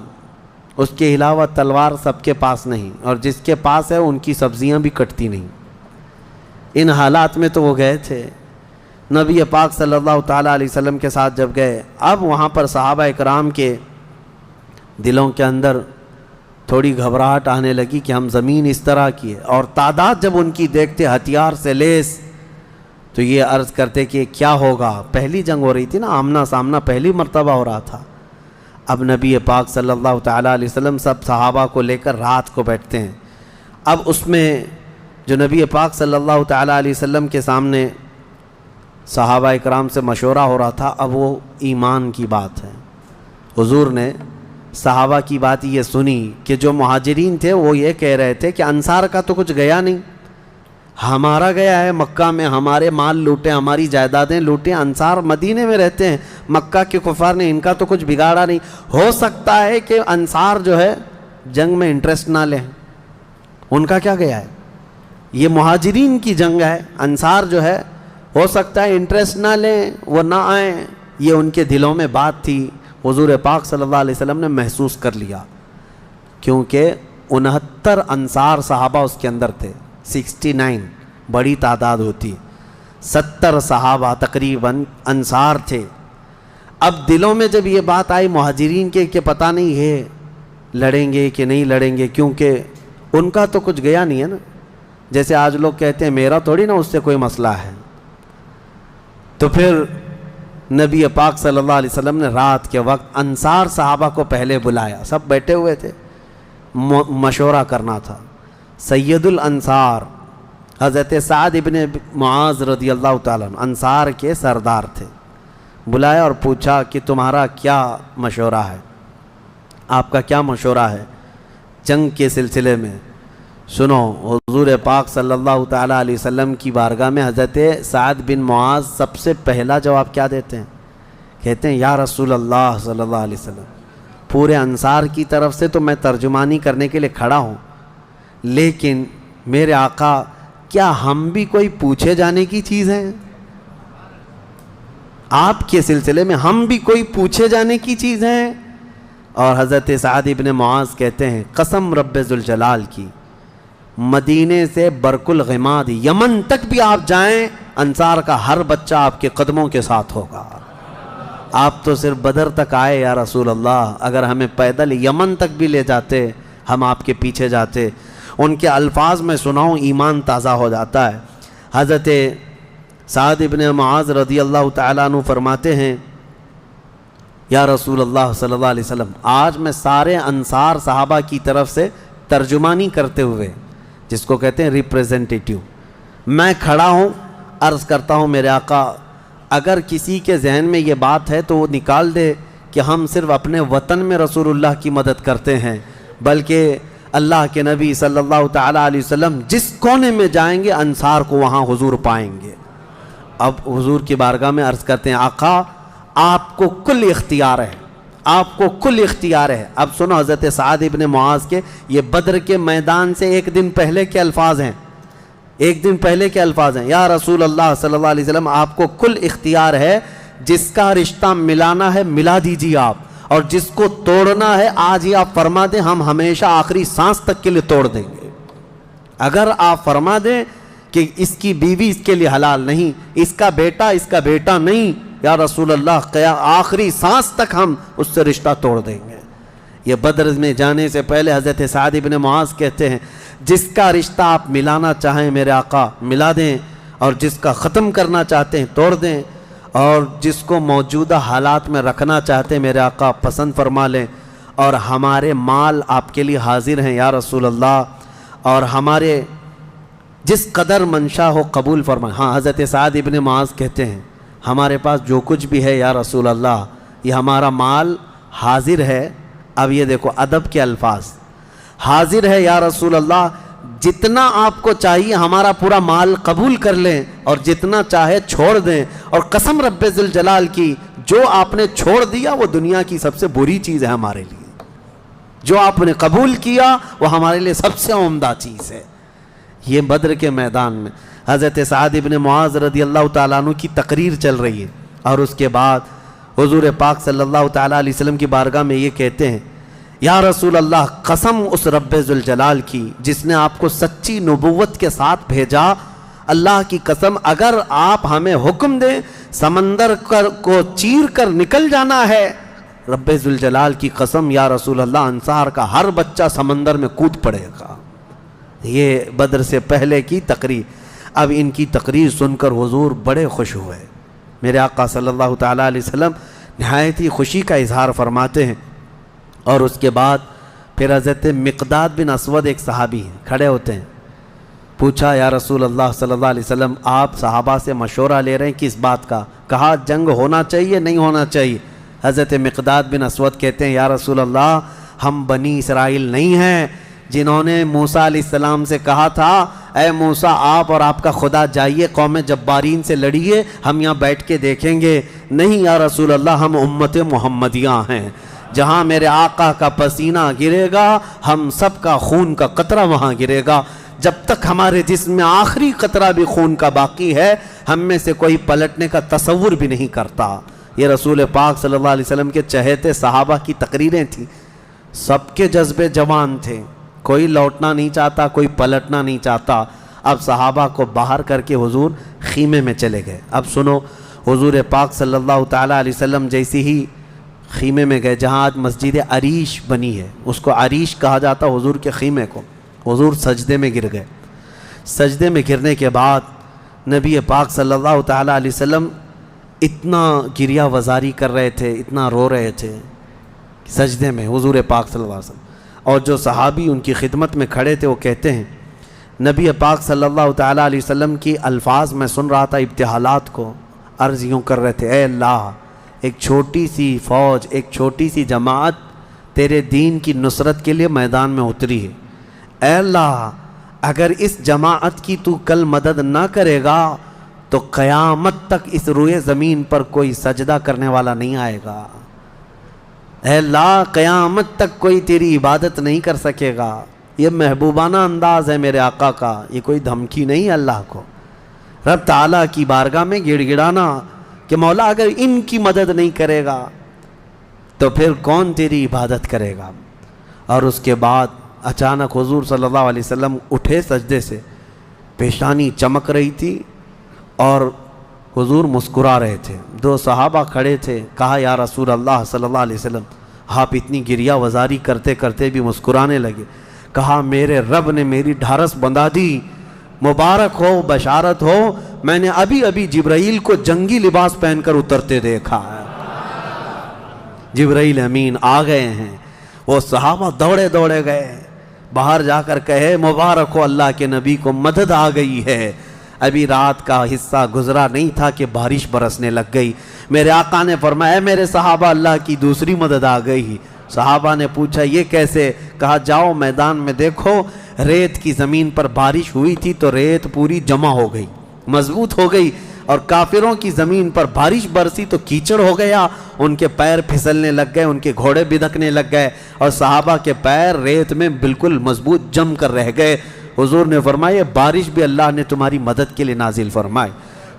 اس کے علاوہ تلوار سب کے پاس نہیں، اور جس کے پاس ہے ان کی سبزیاں بھی کٹتی نہیں. ان حالات میں تو وہ گئے تھے. نبی پاک صلی اللہ تعالیٰ علیہ وسلم کے ساتھ جب گئے، اب وہاں پر صحابہ اکرام کے دلوں کے اندر تھوڑی گھبراہٹ آنے لگی کہ ہم زمین اس طرح کی ہے، اور تعداد جب ان کی دیکھتے ہتھیار سے لیس تو یہ عرض کرتے کہ کیا ہوگا. پہلی جنگ ہو رہی تھی نا، آمنا سامنا پہلی مرتبہ ہو رہا تھا. اب نبی پاک صلی اللہ تعالیٰ علیہ وسلم سب صحابہ کو لے کر رات کو بیٹھتے ہیں. اب اس میں جو نبی پاک صلی اللہ تعالیٰ علیہ وسلم کے سامنے صحابہ اکرام سے مشورہ ہو رہا تھا، اب وہ ایمان کی بات ہے. حضور نے صحابہ کی بات یہ سنی کہ جو مہاجرین تھے وہ یہ کہہ رہے تھے کہ انصار کا تو کچھ گیا نہیں، ہمارا گیا ہے. مکہ میں ہمارے مال لوٹے، ہماری جائیدادیں لوٹیں، انصار مدینے میں رہتے ہیں، مکہ کے کفار نے ان کا تو کچھ بگاڑا نہیں. ہو سکتا ہے کہ انصار جو ہے جنگ میں انٹرسٹ نہ لیں، ان کا کیا گیا ہے، یہ مہاجرین کی جنگ ہے. انصار جو ہے ہو سکتا ہے انٹرسٹ نہ لیں، وہ نہ آئیں. یہ ان کے دلوں میں بات تھی. حضور پاک صلی اللہ علیہ وسلم نے محسوس کر لیا، کیونکہ 69 انصار صحابہ اس کے اندر تھے. 69 بڑی تعداد ہوتی، 70 صحابہ تقریباً انصار تھے. اب دلوں میں جب یہ بات آئی مہاجرین کے کہ پتہ نہیں ہے لڑیں گے کہ نہیں لڑیں گے، کیونکہ ان کا تو کچھ گیا نہیں ہے نا. جیسے آج لوگ کہتے ہیں میرا تھوڑی نا اس سے کوئی مسئلہ ہے. تو پھر نبی پاک صلی اللہ علیہ وسلم نے رات کے وقت انصار صحابہ کو پہلے بلایا. سب بیٹھے ہوئے تھے، مشورہ کرنا تھا. سید الانصار حضرت سعد ابن معاذ رضی اللہ تعالیٰ عنہ انصار کے سردار تھے. بلایا اور پوچھا کہ تمہارا کیا مشورہ ہے، آپ کا کیا مشورہ ہے جنگ کے سلسلے میں. سنو، حضور پاک صلی اللہ تعالیٰ علیہ وسلم کی بارگاہ میں حضرت سعد بن معاذ سب سے پہلا جواب کیا دیتے ہیں؟ کہتے ہیں یا رسول اللہ صلی اللہ علیہ وسلم، پورے انصار کی طرف سے تو میں ترجمانی کرنے کے لیے کھڑا ہوں، لیکن میرے آقا کیا ہم بھی کوئی پوچھے جانے کی چیز ہیں؟ آپ کے سلسلے میں ہم بھی کوئی پوچھے جانے کی چیز ہیں؟ اور حضرت سعد ابن معاذ کہتے ہیں قسم رب ذوالجلال کی، مدینے سے برق الغماد یمن تک بھی آپ جائیں، انصار کا ہر بچہ آپ کے قدموں کے ساتھ ہوگا. آپ تو صرف بدر تک آئے یا رسول اللہ، اگر ہمیں پیدل یمن تک بھی لے جاتے ہم آپ کے پیچھے جاتے. ان کے الفاظ میں سناؤں ایمان تازہ ہو جاتا ہے. حضرت سعد ابن معاذ رضی اللہ تعالیٰ عنہ فرماتے ہیں یا رسول اللہ صلی اللہ علیہ وسلم، آج میں سارے انصار صحابہ کی طرف سے ترجمانی کرتے ہوئے، جس کو کہتے ہیں ریپریزنٹیٹیو، میں کھڑا ہوں، عرض کرتا ہوں میرے آقا اگر کسی کے ذہن میں یہ بات ہے تو وہ نکال دے کہ ہم صرف اپنے وطن میں رسول اللہ کی مدد کرتے ہیں، بلکہ اللہ کے نبی صلی اللہ تعالیٰ علیہ وسلم جس کونے میں جائیں گے انصار کو وہاں حضور پائیں گے۔ اب حضور کی بارگاہ میں عرض کرتے ہیں آقا آپ کو کل اختیار ہے، آپ کو کل اختیار ہے۔ اب سنو حضرت سعد ابن معاذ کے یہ بدر کے میدان سے ایک دن پہلے کے الفاظ ہیں، ایک دن پہلے کے الفاظ ہیں۔ یا رسول اللہ صلی اللہ علیہ وسلم آپ کو کل اختیار ہے، جس کا رشتہ ملانا ہے ملا دیجیے آپ، اور جس کو توڑنا ہے آج ہی آپ فرما دیں، ہم ہمیشہ آخری سانس تک کے لیے توڑ دیں گے۔ اگر آپ فرما دیں کہ اس کی بیوی اس کے لیے حلال نہیں، اس کا بیٹا نہیں، یا رسول اللہ آخری سانس تک ہم اس سے رشتہ توڑ دیں گے۔ یہ بدر میں جانے سے پہلے حضرت سعد ابن معاذ کہتے ہیں جس کا رشتہ آپ ملانا چاہیں میرے آقا ملا دیں، اور جس کا ختم کرنا چاہتے ہیں توڑ دیں، اور جس کو موجودہ حالات میں رکھنا چاہتے ہیں میرے آقا پسند فرما لیں، اور ہمارے مال آپ کے لیے حاضر ہیں یا رسول اللہ، اور ہمارے جس قدر منشا ہو قبول فرمائیں۔ ہاں حضرت سعد ابن معاذ کہتے ہیں ہمارے پاس جو کچھ بھی ہے یا رسول اللہ یہ ہمارا مال حاضر ہے۔ اب یہ دیکھو ادب کے الفاظ، حاضر ہے یا رسول اللہ، جتنا آپ کو چاہیے ہمارا پورا مال قبول کر لیں اور جتنا چاہے چھوڑ دیں، اور قسم رب ذوالجلال کی جو آپ نے چھوڑ دیا وہ دنیا کی سب سے بری چیز ہے ہمارے لیے، جو آپ نے قبول کیا وہ ہمارے لیے سب سے عمدہ چیز ہے۔ یہ بدر کے میدان میں حضرت سعد ابن معاذ رضی اللہ تعالیٰ عنہ کی تقریر چل رہی ہے، اور اس کے بعد حضور پاک صلی اللہ تعالیٰ علیہ وسلم کی بارگاہ میں یہ کہتے ہیں یا رسول اللہ قسم اس رب ذوالجلال کی جس نے آپ کو سچی نبوت کے ساتھ بھیجا، اللہ کی قسم اگر آپ ہمیں حکم دیں سمندر کو چیر کر نکل جانا ہے، رب ذوالجلال کی قسم یا رسول اللہ انصار کا ہر بچہ سمندر میں کود پڑے گا۔ یہ بدر سے پہلے کی تقریر۔ اب ان کی تقریر سن کر حضور بڑے خوش ہوئے، میرے آقا صلی اللہ تعالیٰ علیہ وسلم نہایت ہی خوشی کا اظہار فرماتے ہیں، اور اس کے بعد پھر حضرت مقداد بن اسود ایک صحابی ہیں کھڑے ہوتے ہیں، پوچھا یا رسول اللہ صلی اللہ علیہ وسلم آپ صحابہ سے مشورہ لے رہے ہیں کس بات کا؟ کہا جنگ ہونا چاہیے نہیں ہونا چاہیے؟ حضرت مقداد بن اسود کہتے ہیں یا رسول اللہ ہم بنی اسرائیل نہیں ہیں جنہوں نے موسیٰ علیہ السلام سے کہا تھا اے موسیٰ آپ اور آپ کا خدا جائیے قوم جبارین سے لڑیے، ہم یہاں بیٹھ کے دیکھیں گے۔ نہیں یا رسول اللہ ہم امت محمدیہ ہیں، جہاں میرے آقا کا پسینہ گرے گا ہم سب کا خون کا قطرہ وہاں گرے گا، جب تک ہمارے جسم میں آخری قطرہ بھی خون کا باقی ہے ہم میں سے کوئی پلٹنے کا تصور بھی نہیں کرتا۔ یہ رسول پاک صلی اللہ علیہ وسلم کے چہیتے صحابہ کی تقریریں تھیں، سب کے جذبے جوان تھے، کوئی لوٹنا نہیں چاہتا، کوئی پلٹنا نہیں چاہتا۔ اب صحابہ کو باہر کر کے حضور خیمے میں چلے گئے۔ اب سنو حضور پاک صلی اللہ تعالیٰ علیہ وسلم جیسی ہی خیمے میں گئے جہاں آج مسجد عریش بنی ہے، اس کو عریش کہا جاتا حضور کے خیمے کو۔ حضور سجدے میں گر گئے۔ سجدے میں گرنے کے بعد نبی پاک صلی اللہ تعالیٰ علیہ وسلم اتنا گریہ وزاری کر رہے تھے، اتنا رو رہے تھے سجدے میں حضور پاک صلی اللہ علیہ وسلم، اور جو صحابی ان کی خدمت میں کھڑے تھے وہ کہتے ہیں نبی پاک صلی اللہ تعالیٰ علیہ وسلم کی الفاظ میں سن رہا تھا ابتحالات کو، عرض یوں کر رہے تھے اے اللہ ایک چھوٹی سی فوج، ایک چھوٹی سی جماعت تیرے دین کی نصرت کے لیے میدان میں اتری ہے، اے اللہ اگر اس جماعت کی تو کل مدد نہ کرے گا تو قیامت تک اس روئے زمین پر کوئی سجدہ کرنے والا نہیں آئے گا، اے اللہ قیامت تک کوئی تیری عبادت نہیں کر سکے گا۔ یہ محبوبانہ انداز ہے میرے آقا کا، یہ کوئی دھمکی نہیں ہے اللہ کو، رب تعالیٰ کی بارگاہ میں گڑ گڑانا کہ مولا اگر ان کی مدد نہیں کرے گا تو پھر کون تیری عبادت کرے گا۔ اور اس کے بعد اچانک حضور صلی اللہ علیہ وسلم اٹھے سجدے سے، پیشانی چمک رہی تھی اور حضور مسکرا رہے تھے۔ دو صحابہ کھڑے تھے، کہا یا رسول اللہ صلی اللہ علیہ وسلم آپ اتنی گریہ وزاری کرتے کرتے بھی مسکرانے لگے۔ کہا میرے رب نے میری ڈھارس بندھا دی، مبارک ہو، بشارت ہو، میں نے ابھی ابھی جبرائیل کو جنگی لباس پہن کر اترتے دیکھا ہے، جبرائیل امین آ گئے ہیں۔ وہ صحابہ دوڑے دوڑے گئے، باہر جا کر کہے مبارک ہو اللہ کے نبی کو مدد آ گئی ہے، ابھی رات کا حصہ گزرا نہیں تھا کہ بارش برسنے لگ گئی۔ میرے آقا نے فرمایا میرے صحابہ اللہ کی دوسری مدد آ گئی۔ صحابہ نے پوچھا یہ کیسے؟ کہا جاؤ میدان میں دیکھو، ریت کی زمین پر بارش ہوئی تھی تو ریت پوری جمع ہو گئی، مضبوط ہو گئی، اور کافروں کی زمین پر بارش برسی تو کیچڑ ہو گیا، ان کے پیر پھسلنے لگ گئے، ان کے گھوڑے بدکنے لگ گئے، اور صحابہ کے پیر ریت میں بالکل مضبوط جم کر رہ گئے۔ حضور نے فرمایا بارش بھی اللہ نے تمہاری مدد کے لیے نازل فرمائی۔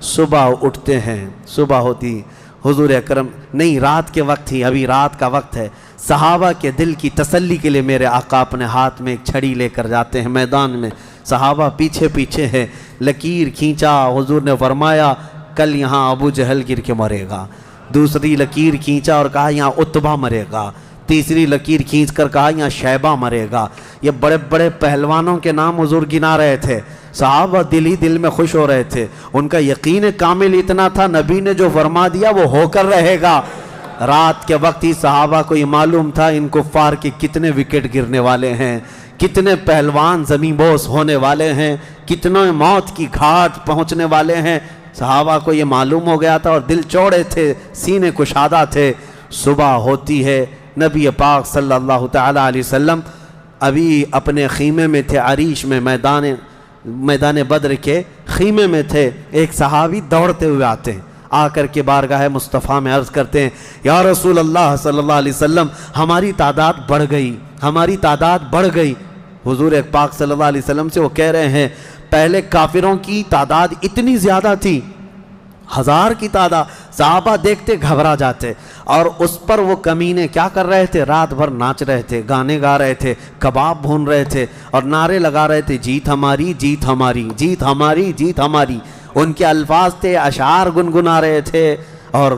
صبح اٹھتے ہیں، صبح ہوتی، حضور اکرم نہیں، رات کے وقت ہی، ابھی رات کا وقت ہے، صحابہ کے دل کی تسلی کے لیے میرے آقا اپنے ہاتھ میں ایک چھڑی لے کر جاتے ہیں میدان میں، صحابہ پیچھے پیچھے ہیں، لکیر کھینچا، حضور نے فرمایا کل یہاں ابو جہل گر کے مرے گا، دوسری لکیر کھینچا اور کہا یہاں عتبہ مرے گا، تیسری لکیر کھینچ کر کہا یہاں شیبہ مرے گا۔ یہ بڑے بڑے پہلوانوں کے نام حضور گنا رہے تھے، صحابہ دل ہی دل میں خوش ہو رہے تھے، ان کا یقین کامل اتنا تھا نبی نے جو فرما دیا وہ ہو کر رہے گا۔ رات کے وقت ہی صحابہ کو یہ معلوم تھا ان کفار کے کتنے وکٹ گرنے والے ہیں، کتنے پہلوان زمین بوس ہونے والے ہیں، کتنے موت کی گھاٹ پہنچنے والے ہیں، صحابہ کو یہ معلوم ہو گیا تھا، اور دل چوڑے تھے، سینے کشادہ تھے۔ صبح ہوتی ہے، نبی پاک صلی اللہ تعالی علیہ وسلم ابھی اپنے خیمے میں تھے، عریش میں، میدان بدر کے خیمے میں تھے، ایک صحابی دوڑتے ہوئے آتے ہیں، آ کر کے بارگاہ مصطفیٰ میں عرض کرتے ہیں یا رسول اللہ صلی اللہ علیہ وسلم ہماری تعداد بڑھ گئی، ہماری تعداد بڑھ گئی۔ حضور پاک صلی اللہ علیہ وسلم سے وہ کہہ رہے ہیں پہلے کافروں کی تعداد اتنی زیادہ تھی، 1000 کی تعداد، صحابہ دیکھتے گھبرا جاتے، اور اس پر وہ کمینے کیا کر رہے تھے؟ رات بھر ناچ رہے تھے، گانے گا رہے تھے، کباب بھون رہے تھے، اور نعرے لگا رہے تھے جیت ہماری، جیت ہماری، جیت ہماری، جیت ہماری۔ ان کے الفاظ تھے، اشعار گنگنا رہے تھے، اور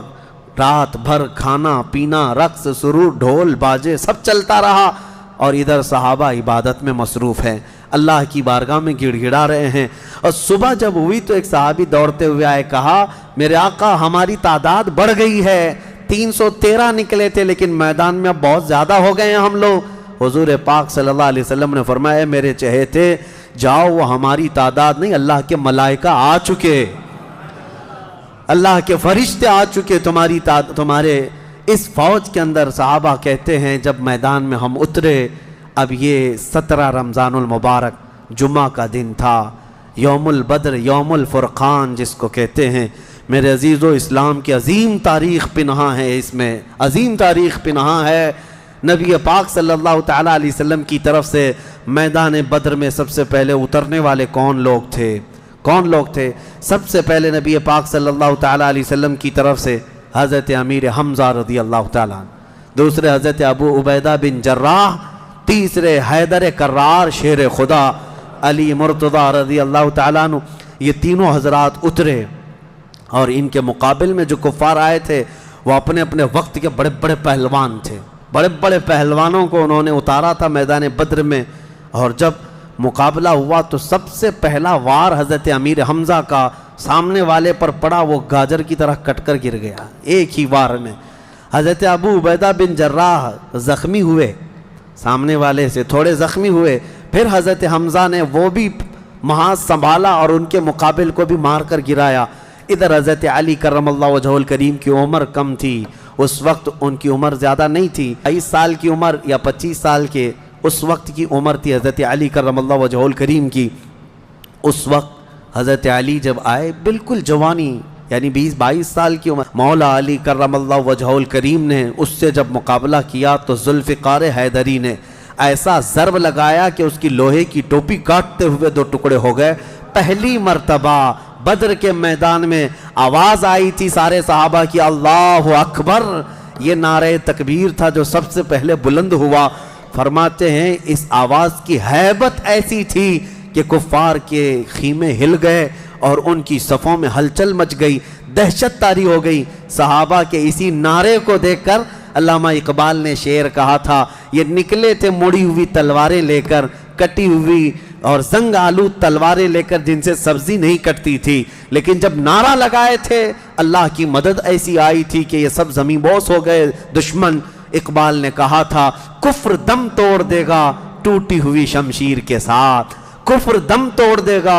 رات بھر کھانا پینا، رقص سرور، ڈھول باجے سب چلتا رہا، اور ادھر صحابہ عبادت میں مصروف ہیں، اللہ کی بارگاہ میں گڑ گڑا رہے ہیں۔ اور صبح جب ہوئی تو ایک صحابی دوڑتے ہوئے آئے، کہا میرے آقا ہماری تعداد بڑھ گئی ہے، 313 نکلے تھے لیکن میدان میں اب بہت زیادہ ہو گئے ہیں ہم لوگ۔ حضور پاک صلی اللہ علیہ وسلم نے فرمایا میرے چہیتے جاؤ، وہ ہماری تعداد نہیں، اللہ کے ملائکہ آ چکے، اللہ کے فرشتے آ چکے تمہارے اس فوج کے اندر۔ صحابہ کہتے ہیں جب میدان میں ہم اترے، اب یہ 17 رمضان المبارک جمعہ کا دن تھا، یوم البدر، یوم الفرقان جس کو کہتے ہیں۔ میرے عزیزو، اسلام کی عظیم تاریخ پنہاں ہے، اس میں عظیم تاریخ پنہاں ہے۔ نبی پاک صلی اللہ تعالیٰ علیہ وسلم کی طرف سے میدان بدر میں سب سے پہلے اترنے والے کون لوگ تھے؟ کون لوگ تھے؟ سب سے پہلے نبی پاک صلی اللہ تعالیٰ علیہ وسلم کی طرف سے حضرت امیر حمزہ رضی اللہ تعالیٰ عنہ، دوسرے حضرت ابو عبیدہ بن جراح، تیسرے حیدر کرار شیر خدا علی مرتضیٰ رضی اللہ تعالیٰ عنہ۔ یہ تینوں حضرات اترے، اور ان کے مقابل میں جو کفار آئے تھے وہ اپنے اپنے وقت کے بڑے بڑے پہلوان تھے، بڑے بڑے پہلوانوں کو انہوں نے اتارا تھا میدان بدر میں۔ اور جب مقابلہ ہوا تو سب سے پہلا وار حضرت امیر حمزہ کا سامنے والے پر پڑا، وہ گاجر کی طرح کٹ کر گر گیا ایک ہی وار میں۔ حضرت ابو عبیدہ بن جراح زخمی ہوئے، سامنے والے سے تھوڑے زخمی ہوئے، پھر حضرت حمزہ نے وہ بھی محاذ سنبھالا اور ان کے مقابل کو بھی مار کر گرایا۔ ادھر حضرت علی کرم اللہ وجہہ الکریم کی عمر کم تھی، اس وقت ان کی عمر زیادہ نہیں تھی، 22 سال کی عمر یا 25 سال کے اس وقت کی عمر تھی حضرت علی کرم اللہ وجہہ الکریم کی۔ اس وقت حضرت علی جب آئے بالکل جوانی، یعنی 20-22 سال کی عمر، مولا علی کرم اللہ وجہہ الکریم نے اس سے جب مقابلہ کیا تو ذوالفقار حیدری نے ایسا ضرب لگایا کہ اس کی لوہے کی ٹوپی کاٹتے ہوئے 2 ٹکڑے ہو گئے۔ پہلی مرتبہ بدر کے میدان میں آواز آئی تھی سارے صحابہ کی اللہ اکبر، یہ نعرہ تکبیر تھا جو سب سے پہلے بلند ہوا۔ فرماتے ہیں اس آواز کی ہیبت ایسی تھی کہ کفار کے خیمے ہل گئے اور ان کی صفوں میں ہلچل مچ گئی، دہشت طاری ہو گئی۔ صحابہ کے اسی نعرے کو دیکھ کر علامہ اقبال نے شعر کہا تھا، یہ نکلے تھے مڑی ہوئی تلواریں لے کر، کٹی ہوئی اور زنگ آلود تلواریں لے کر جن سے سبزی نہیں کٹتی تھی، لیکن جب نعرہ لگائے تھے اللہ کی مدد ایسی آئی تھی کہ یہ سب زمین بوس ہو گئے دشمن۔ اقبال نے کہا تھا کفر دم توڑ دے گا ٹوٹی ہوئی شمشیر کے ساتھ، کفر دم توڑ دے گا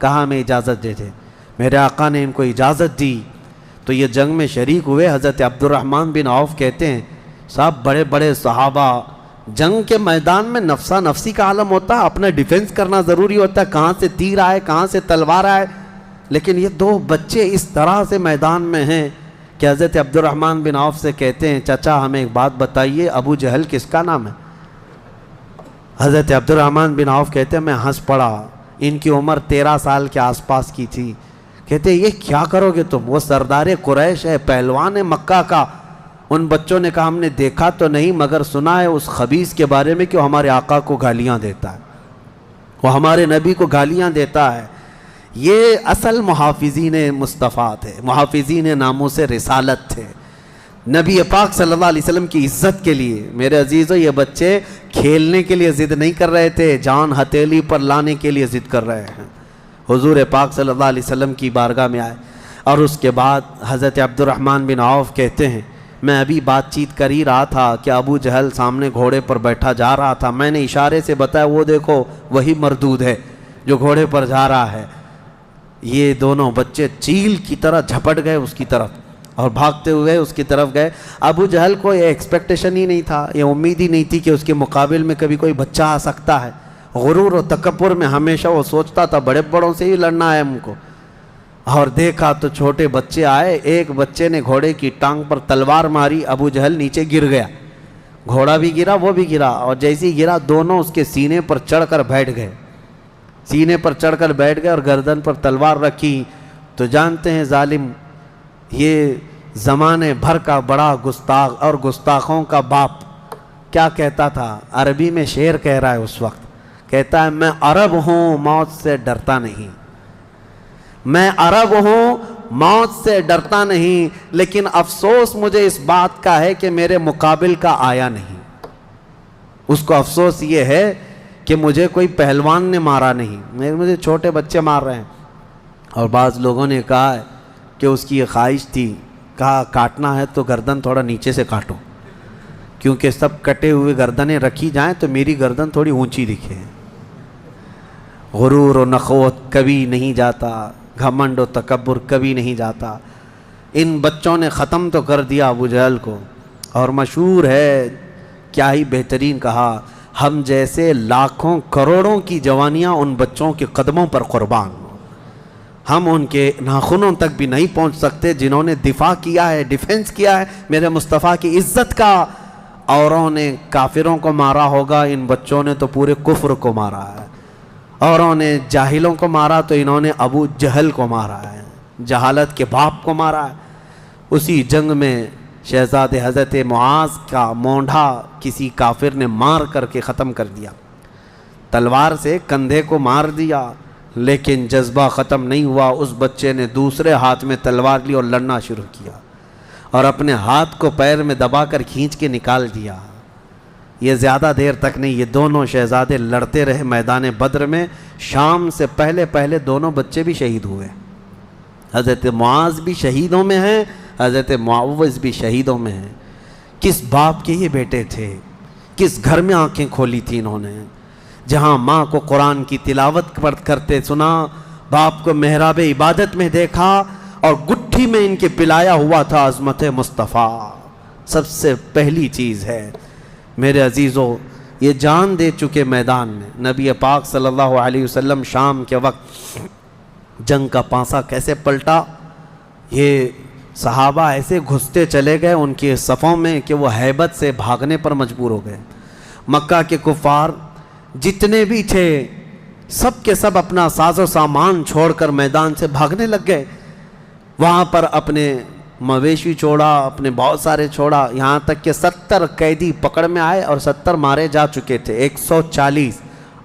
کہا ہمیں اجازت دے دے۔ میرے آقا نے ان کو اجازت دی تو یہ جنگ میں شریک ہوئے۔ حضرت عبد الرحمن بن عوف کہتے ہیں صاحب بڑے بڑے صحابہ، جنگ کے میدان میں نفسا نفسی کا عالم ہوتا ہے، اپنا ڈیفنس کرنا ضروری ہوتا ہے، کہاں سے تیر آئے کہاں سے تلوار آئے، لیکن یہ دو بچے اس طرح سے میدان میں ہیں کہ حضرت عبد الرحمن بن عوف سے کہتے ہیں چچا ہمیں ایک بات بتائیے، ابو جہل کس کا نام ہے؟ حضرت عبد الرحمن بن عوف کہتے ہیں میں ہنس پڑا، ان کی عمر 13 سال کے آس پاس کی تھی۔ کہتے ہیں یہ کیا کرو گے تم؟ وہ سردار قریش ہے، پہلوان ہے مکہ کا۔ ان بچوں نے کہا ہم نے دیکھا تو نہیں مگر سنا ہے اس خبیث کے بارے میں کہ وہ ہمارے آقا کو گالیاں دیتا ہے، وہ ہمارے نبی کو گالیاں دیتا ہے۔ یہ اصل محافظین مصطفیٰ تھے، محافظین ناموس رسالت تھے، نبی پاک صلی اللہ علیہ وسلم کی عزت کے لیے۔ میرے عزیزو یہ بچے کھیلنے کے لیے ضد نہیں کر رہے تھے، جان ہتھیلی پر لانے کے لیے ضد کر رہے ہیں۔ حضور پاک صلی اللہ علیہ وسلم کی بارگاہ میں آئے اور اس کے بعد حضرت عبد الرحمن بن عوف کہتے ہیں میں ابھی بات چیت کر ہی رہا تھا کہ ابو جہل سامنے گھوڑے پر بیٹھا جا رہا تھا، میں نے اشارے سے بتایا وہ دیکھو وہی مردود ہے جو گھوڑے پر جا رہا ہے۔ یہ دونوں بچے چیل کی طرح جھپٹ گئے اس کی طرف اور بھاگتے ہوئے اس کی طرف گئے۔ ابو جہل کو یہ ایکسپیکٹیشن ہی نہیں تھا، یہ امید ہی نہیں تھی کہ اس کے مقابل میں کبھی کوئی بچہ آ سکتا ہے۔ غرور و تکبر میں ہمیشہ وہ سوچتا تھا بڑے بڑوں سے ہی لڑنا ہے ہم کو، اور دیکھا تو چھوٹے بچے آئے، ایک بچے نے گھوڑے کی ٹانگ پر تلوار ماری، ابو جہل نیچے گر گیا، گھوڑا بھی گرا وہ بھی گرا، اور جیسے ہی گرا دونوں اس کے سینے پر چڑھ کر بیٹھ گئے، سینے پر چڑھ کر بیٹھ گئے اور گردن پر تلوار رکھی۔ تو جانتے ہیں ظالم یہ زمانے بھر کا بڑا گستاخ اور گستاخوں کا باپ کیا کہتا تھا، عربی میں شعر کہہ رہا ہے اس وقت، کہتا ہے میں عرب ہوں موت سے ڈرتا نہیں، میں عرب ہوں موت سے ڈرتا نہیں، لیکن افسوس مجھے اس بات کا ہے کہ میرے مقابل کا آیا نہیں۔ اس کو افسوس یہ ہے کہ مجھے کوئی پہلوان نے مارا نہیں، مجھے چھوٹے بچے مار رہے ہیں۔ اور بعض لوگوں نے کہا ہے کہ اس کی یہ خواہش تھی، کہا کاٹنا ہے تو گردن تھوڑا نیچے سے کاٹو، کیونکہ سب کٹے ہوئے گردنیں رکھی جائیں تو میری گردن تھوڑی اونچی دکھے۔ غرور و نخوت کبھی نہیں جاتا، گھمنڈ و تکبر کبھی نہیں جاتا۔ ان بچوں نے ختم تو کر دیا ابو جہل کو، اور مشہور ہے کیا ہی بہترین کہا، ہم جیسے لاکھوں کروڑوں کی جوانیاں ان بچوں کے قدموں پر قربان، ہم ان کے ناخنوں تک بھی نہیں پہنچ سکتے جنہوں نے دفاع کیا ہے، ڈیفنس کیا ہے میرے مصطفیٰ کی عزت کا۔ اوروں نے کافروں کو مارا ہوگا، ان بچوں نے تو پورے کفر کو مارا ہے۔ اوروں نے جاہلوں کو مارا تو انہوں نے ابو جہل کو مارا ہے، جہالت کے باپ کو مارا ہے۔ اسی جنگ میں شہزادے حضرت معاذ کا مونڈھا کسی کافر نے مار کر کے ختم کر دیا، تلوار سے کندھے کو مار دیا، لیکن جذبہ ختم نہیں ہوا۔ اس بچے نے دوسرے ہاتھ میں تلوار لی اور لڑنا شروع کیا، اور اپنے ہاتھ کو پیر میں دبا کر کھینچ کے نکال دیا۔ یہ زیادہ دیر تک نہیں، یہ دونوں شہزادے لڑتے رہے میدان بدر میں۔ شام سے پہلے پہلے دونوں بچے بھی شہید ہوئے، حضرت معاذ بھی شہیدوں میں ہیں، حضرت معوذ بھی شہیدوں میں ہیں۔ کس باپ کے یہ بیٹے تھے، کس گھر میں آنکھیں کھولی تھی انہوں نے، جہاں ماں کو قرآن کی تلاوت کرتے سنا، باپ کو محراب عبادت میں دیکھا، اور گٹھی میں ان کے پلایا ہوا تھا عظمت مصطفیٰ۔ سب سے پہلی چیز ہے میرے عزیزو، یہ جان دے چکے میدان میں۔ نبی پاک صلی اللہ علیہ وسلم شام کے وقت جنگ کا پانسا کیسے پلٹا، یہ صحابہ ایسے گھستے چلے گئے ان کے صفوں میں کہ وہ ہیبت سے بھاگنے پر مجبور ہو گئے۔ مکہ کے کفار جتنے بھی تھے سب کے سب اپنا ساز و سامان چھوڑ کر میدان سے بھاگنے لگ گئے۔ وہاں پر اپنے مویشی چھوڑا، اپنے بہت سارے چھوڑا، یہاں تک کہ 70 قیدی پکڑ میں آئے اور 70 مارے جا چکے تھے، 140،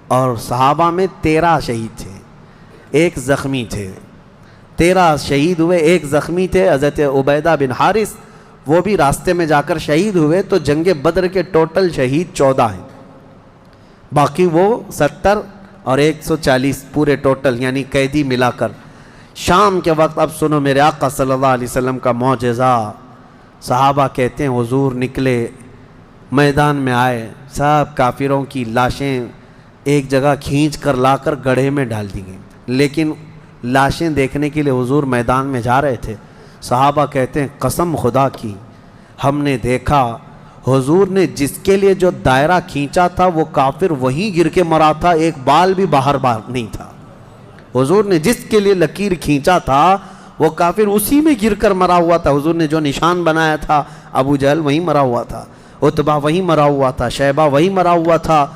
اور صحابہ میں 13 شہید تھے، 1 زخمی تھے۔ 13 شہید ہوئے، 1 زخمی تھے، حضرت عبیدہ بن حارث وہ بھی راستے میں جا کر شہید ہوئے۔ تو جنگ بدر کے ٹوٹل شہید 14 ہیں، باقی وہ 70 اور 140 پورے ٹوٹل یعنی قیدی ملا کر۔ شام کے وقت اب سنو میرے آقا صلی اللہ علیہ وسلم کا معجزہ۔ صحابہ کہتے ہیں حضور نکلے، میدان میں آئے، سب کافروں کی لاشیں ایک جگہ کھینچ کر لا کر گڑھے میں ڈال دی گئیں، لیکن لاشیں دیکھنے کے لیے حضور میدان میں جا رہے تھے. صحابہ کہتے ہیں قسم خدا کی ہم نے دیکھا حضور نے جس کے لیے جو دائرہ کھینچا تھا وہ کافر وہیں گر کے مرا تھا, ایک بال بھی باہر نہیں تھا. حضور نے جس کے لیے لکیر کھینچا تھا وہ کافر اسی میں گر کر مرا ہوا تھا. حضور نے جو نشان بنایا تھا ابو جہل وہیں مرا ہوا تھا, عتبہ وہیں مرا ہوا تھا, شیبہ وہیں مرا ہوا تھا.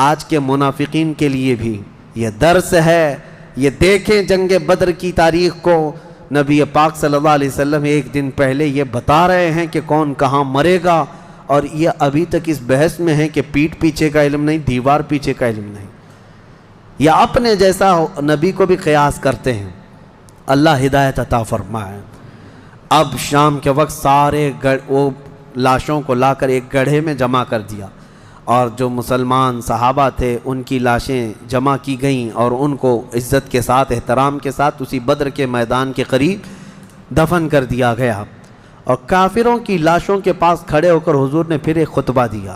آج کے منافقین کے لیے بھی یہ درس ہے. یہ دیکھیں جنگ بدر کی تاریخ کو, نبی پاک صلی اللہ علیہ وسلم ایک دن پہلے یہ بتا رہے ہیں کہ کون کہاں مرے گا, اور یہ ابھی تک اس بحث میں ہے کہ پیٹھ پیچھے کا علم نہیں, دیوار پیچھے کا علم نہیں, یا اپنے جیسا نبی کو بھی قیاس کرتے ہیں. اللہ ہدایت عطا فرمائے. اب شام کے وقت سارے وہ لاشوں کو لا کر ایک گڑھے میں جمع کر دیا, اور جو مسلمان صحابہ تھے ان کی لاشیں جمع کی گئیں اور ان کو عزت کے ساتھ احترام کے ساتھ اسی بدر کے میدان کے قریب دفن کر دیا گیا. اور کافروں کی لاشوں کے پاس کھڑے ہو کر حضور نے پھر ایک خطبہ دیا.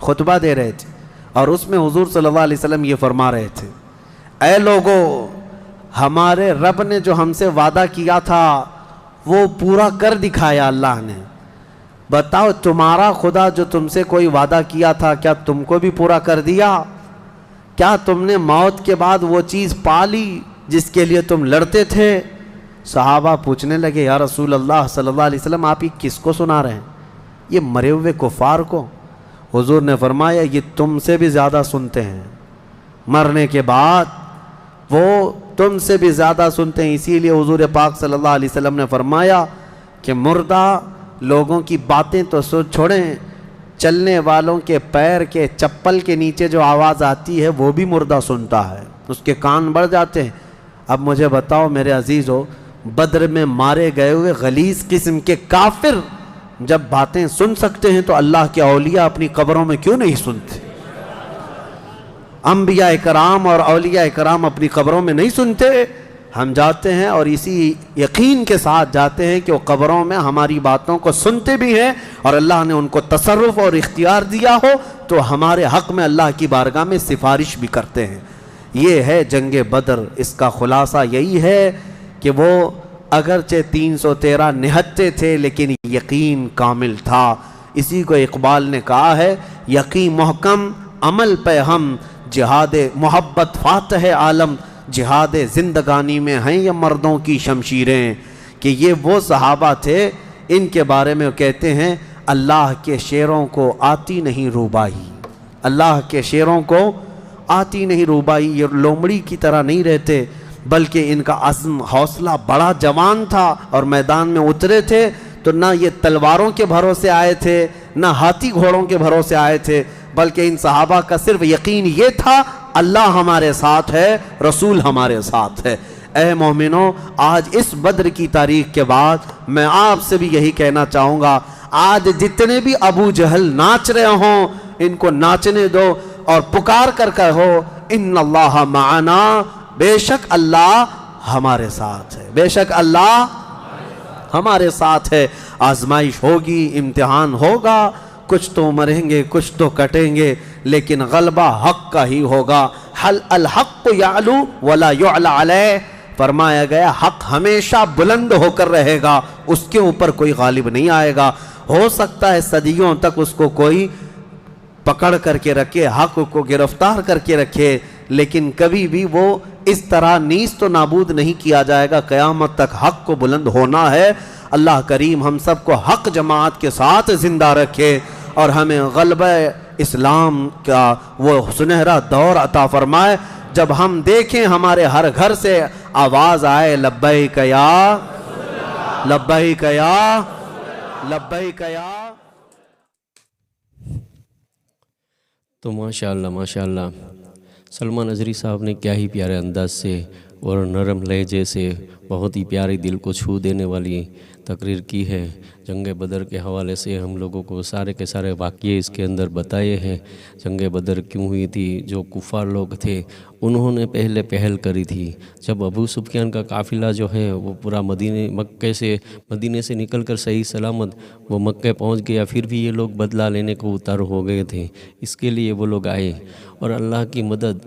خطبہ دے رہے تھے اور اس میں حضور صلی اللہ علیہ وسلم یہ فرما رہے تھے, اے لوگو ہمارے رب نے جو ہم سے وعدہ کیا تھا وہ پورا کر دکھایا اللہ نے. بتاؤ تمہارا خدا جو تم سے کوئی وعدہ کیا تھا کیا تم کو بھی پورا کر دیا؟ کیا تم نے موت کے بعد وہ چیز پا لی جس کے لیے تم لڑتے تھے؟ صحابہ پوچھنے لگے یا رسول اللہ صلی اللہ علیہ وسلم آپ ہی کس کو سنا رہے ہیں, یہ مرے ہوئے کفار کو؟ حضور نے فرمایا یہ تم سے بھی زیادہ سنتے ہیں, مرنے کے بعد وہ تم سے بھی زیادہ سنتے ہیں. اسی لیے حضور پاک صلی اللہ علیہ وسلم نے فرمایا کہ مردہ لوگوں کی باتیں تو چھوڑیں, چلنے والوں کے پیر کے چپل کے نیچے جو آواز آتی ہے وہ بھی مردہ سنتا ہے, اس کے کان بڑھ جاتے ہیں. اب مجھے بتاؤ میرے عزیزو, بدر میں مارے گئے ہوئے غلیظ قسم کے کافر جب باتیں سن سکتے ہیں تو اللہ کے اولیاء اپنی قبروں میں کیوں نہیں سنتے؟ انبیاء کرام اور اولیاء کرام اپنی قبروں میں نہیں سنتے؟ ہم جاتے ہیں اور اسی یقین کے ساتھ جاتے ہیں کہ وہ قبروں میں ہماری باتوں کو سنتے بھی ہیں, اور اللہ نے ان کو تصرف اور اختیار دیا ہو تو ہمارے حق میں اللہ کی بارگاہ میں سفارش بھی کرتے ہیں. یہ ہے جنگ بدر. اس کا خلاصہ یہی ہے کہ وہ اگرچہ 313 نہتے تھے لیکن یقین کامل تھا. اسی کو اقبال نے کہا ہے, یقین محکم عمل پہ ہم, جہاد محبت فاتح عالم, جہاد زندگانی میں ہیں یہ مردوں کی شمشیریں. کہ یہ وہ صحابہ تھے, ان کے بارے میں کہتے ہیں اللہ کے شیروں کو آتی نہیں روبائی, اللہ کے شیروں کو آتی نہیں روبائی. یہ لومڑی کی طرح نہیں رہتے بلکہ ان کا عزم حوصلہ بڑا جوان تھا, اور میدان میں اترے تھے تو نہ یہ تلواروں کے بھروسے آئے تھے نہ ہاتھی گھوڑوں کے بھروسے آئے تھے, بلکہ ان صحابہ کا صرف یقین یہ تھا اللہ ہمارے ساتھ ہے, رسول ہمارے ساتھ ہے. اے مومنوں, آج اس بدر کی تاریخ کے بعد میں آپ سے بھی یہی کہنا چاہوں گا, آج جتنے بھی ابو جہل ناچ رہے ہوں ان کو ناچنے دو اور پکار کر کہو ان اللہ معنا, بے شک اللہ ہمارے ساتھ ہے, بے شک اللہ ہمارے ساتھ ہے. آزمائش ہوگی, امتحان ہوگا, کچھ تو مریں گے کچھ تو کٹیں گے, لیکن غلبہ حق کا ہی ہوگا. حل الحق یعلو ولا یعلی علیہ, فرمایا گیا حق ہمیشہ بلند ہو کر رہے گا, اس کے اوپر کوئی غالب نہیں آئے گا. ہو سکتا ہے صدیوں تک اس کو کوئی پکڑ کر کے رکھے, حق کو گرفتار کر کے رکھے, لیکن کبھی بھی وہ اس طرح نیست و نابود نہیں کیا جائے گا. قیامت تک حق کو بلند ہونا ہے. اللہ کریم ہم سب کو حق جماعت کے ساتھ زندہ رکھے اور ہمیں غلبہ اسلام کا وہ سنہرا دور عطا فرمائے, جب ہم دیکھیں ہمارے ہر گھر سے آواز آئے لبیک یا لبیک یا لبیک یا. تو ماشاءاللہ سلمان اظہری صاحب نے کیا ہی پیارے انداز سے اور نرم لہجے سے بہت ہی پیاری دل کو چھو دینے والی تقریر کی ہے. جنگ بدر کے حوالے سے ہم لوگوں کو سارے کے سارے واقعے اس کے اندر بتائے ہیں. جنگ بدر کیوں ہوئی تھی, جو کفار لوگ تھے انہوں نے پہلے پہل کری تھی. جب ابو سفیان کا قافلہ جو ہے وہ پورا مدینے سے نکل کر صحیح سلامت وہ مکہ پہنچ گیا, پھر بھی یہ لوگ بدلہ لینے کو اتر ہو گئے تھے. اس کے لیے وہ لوگ آئے, اور اللہ کی مدد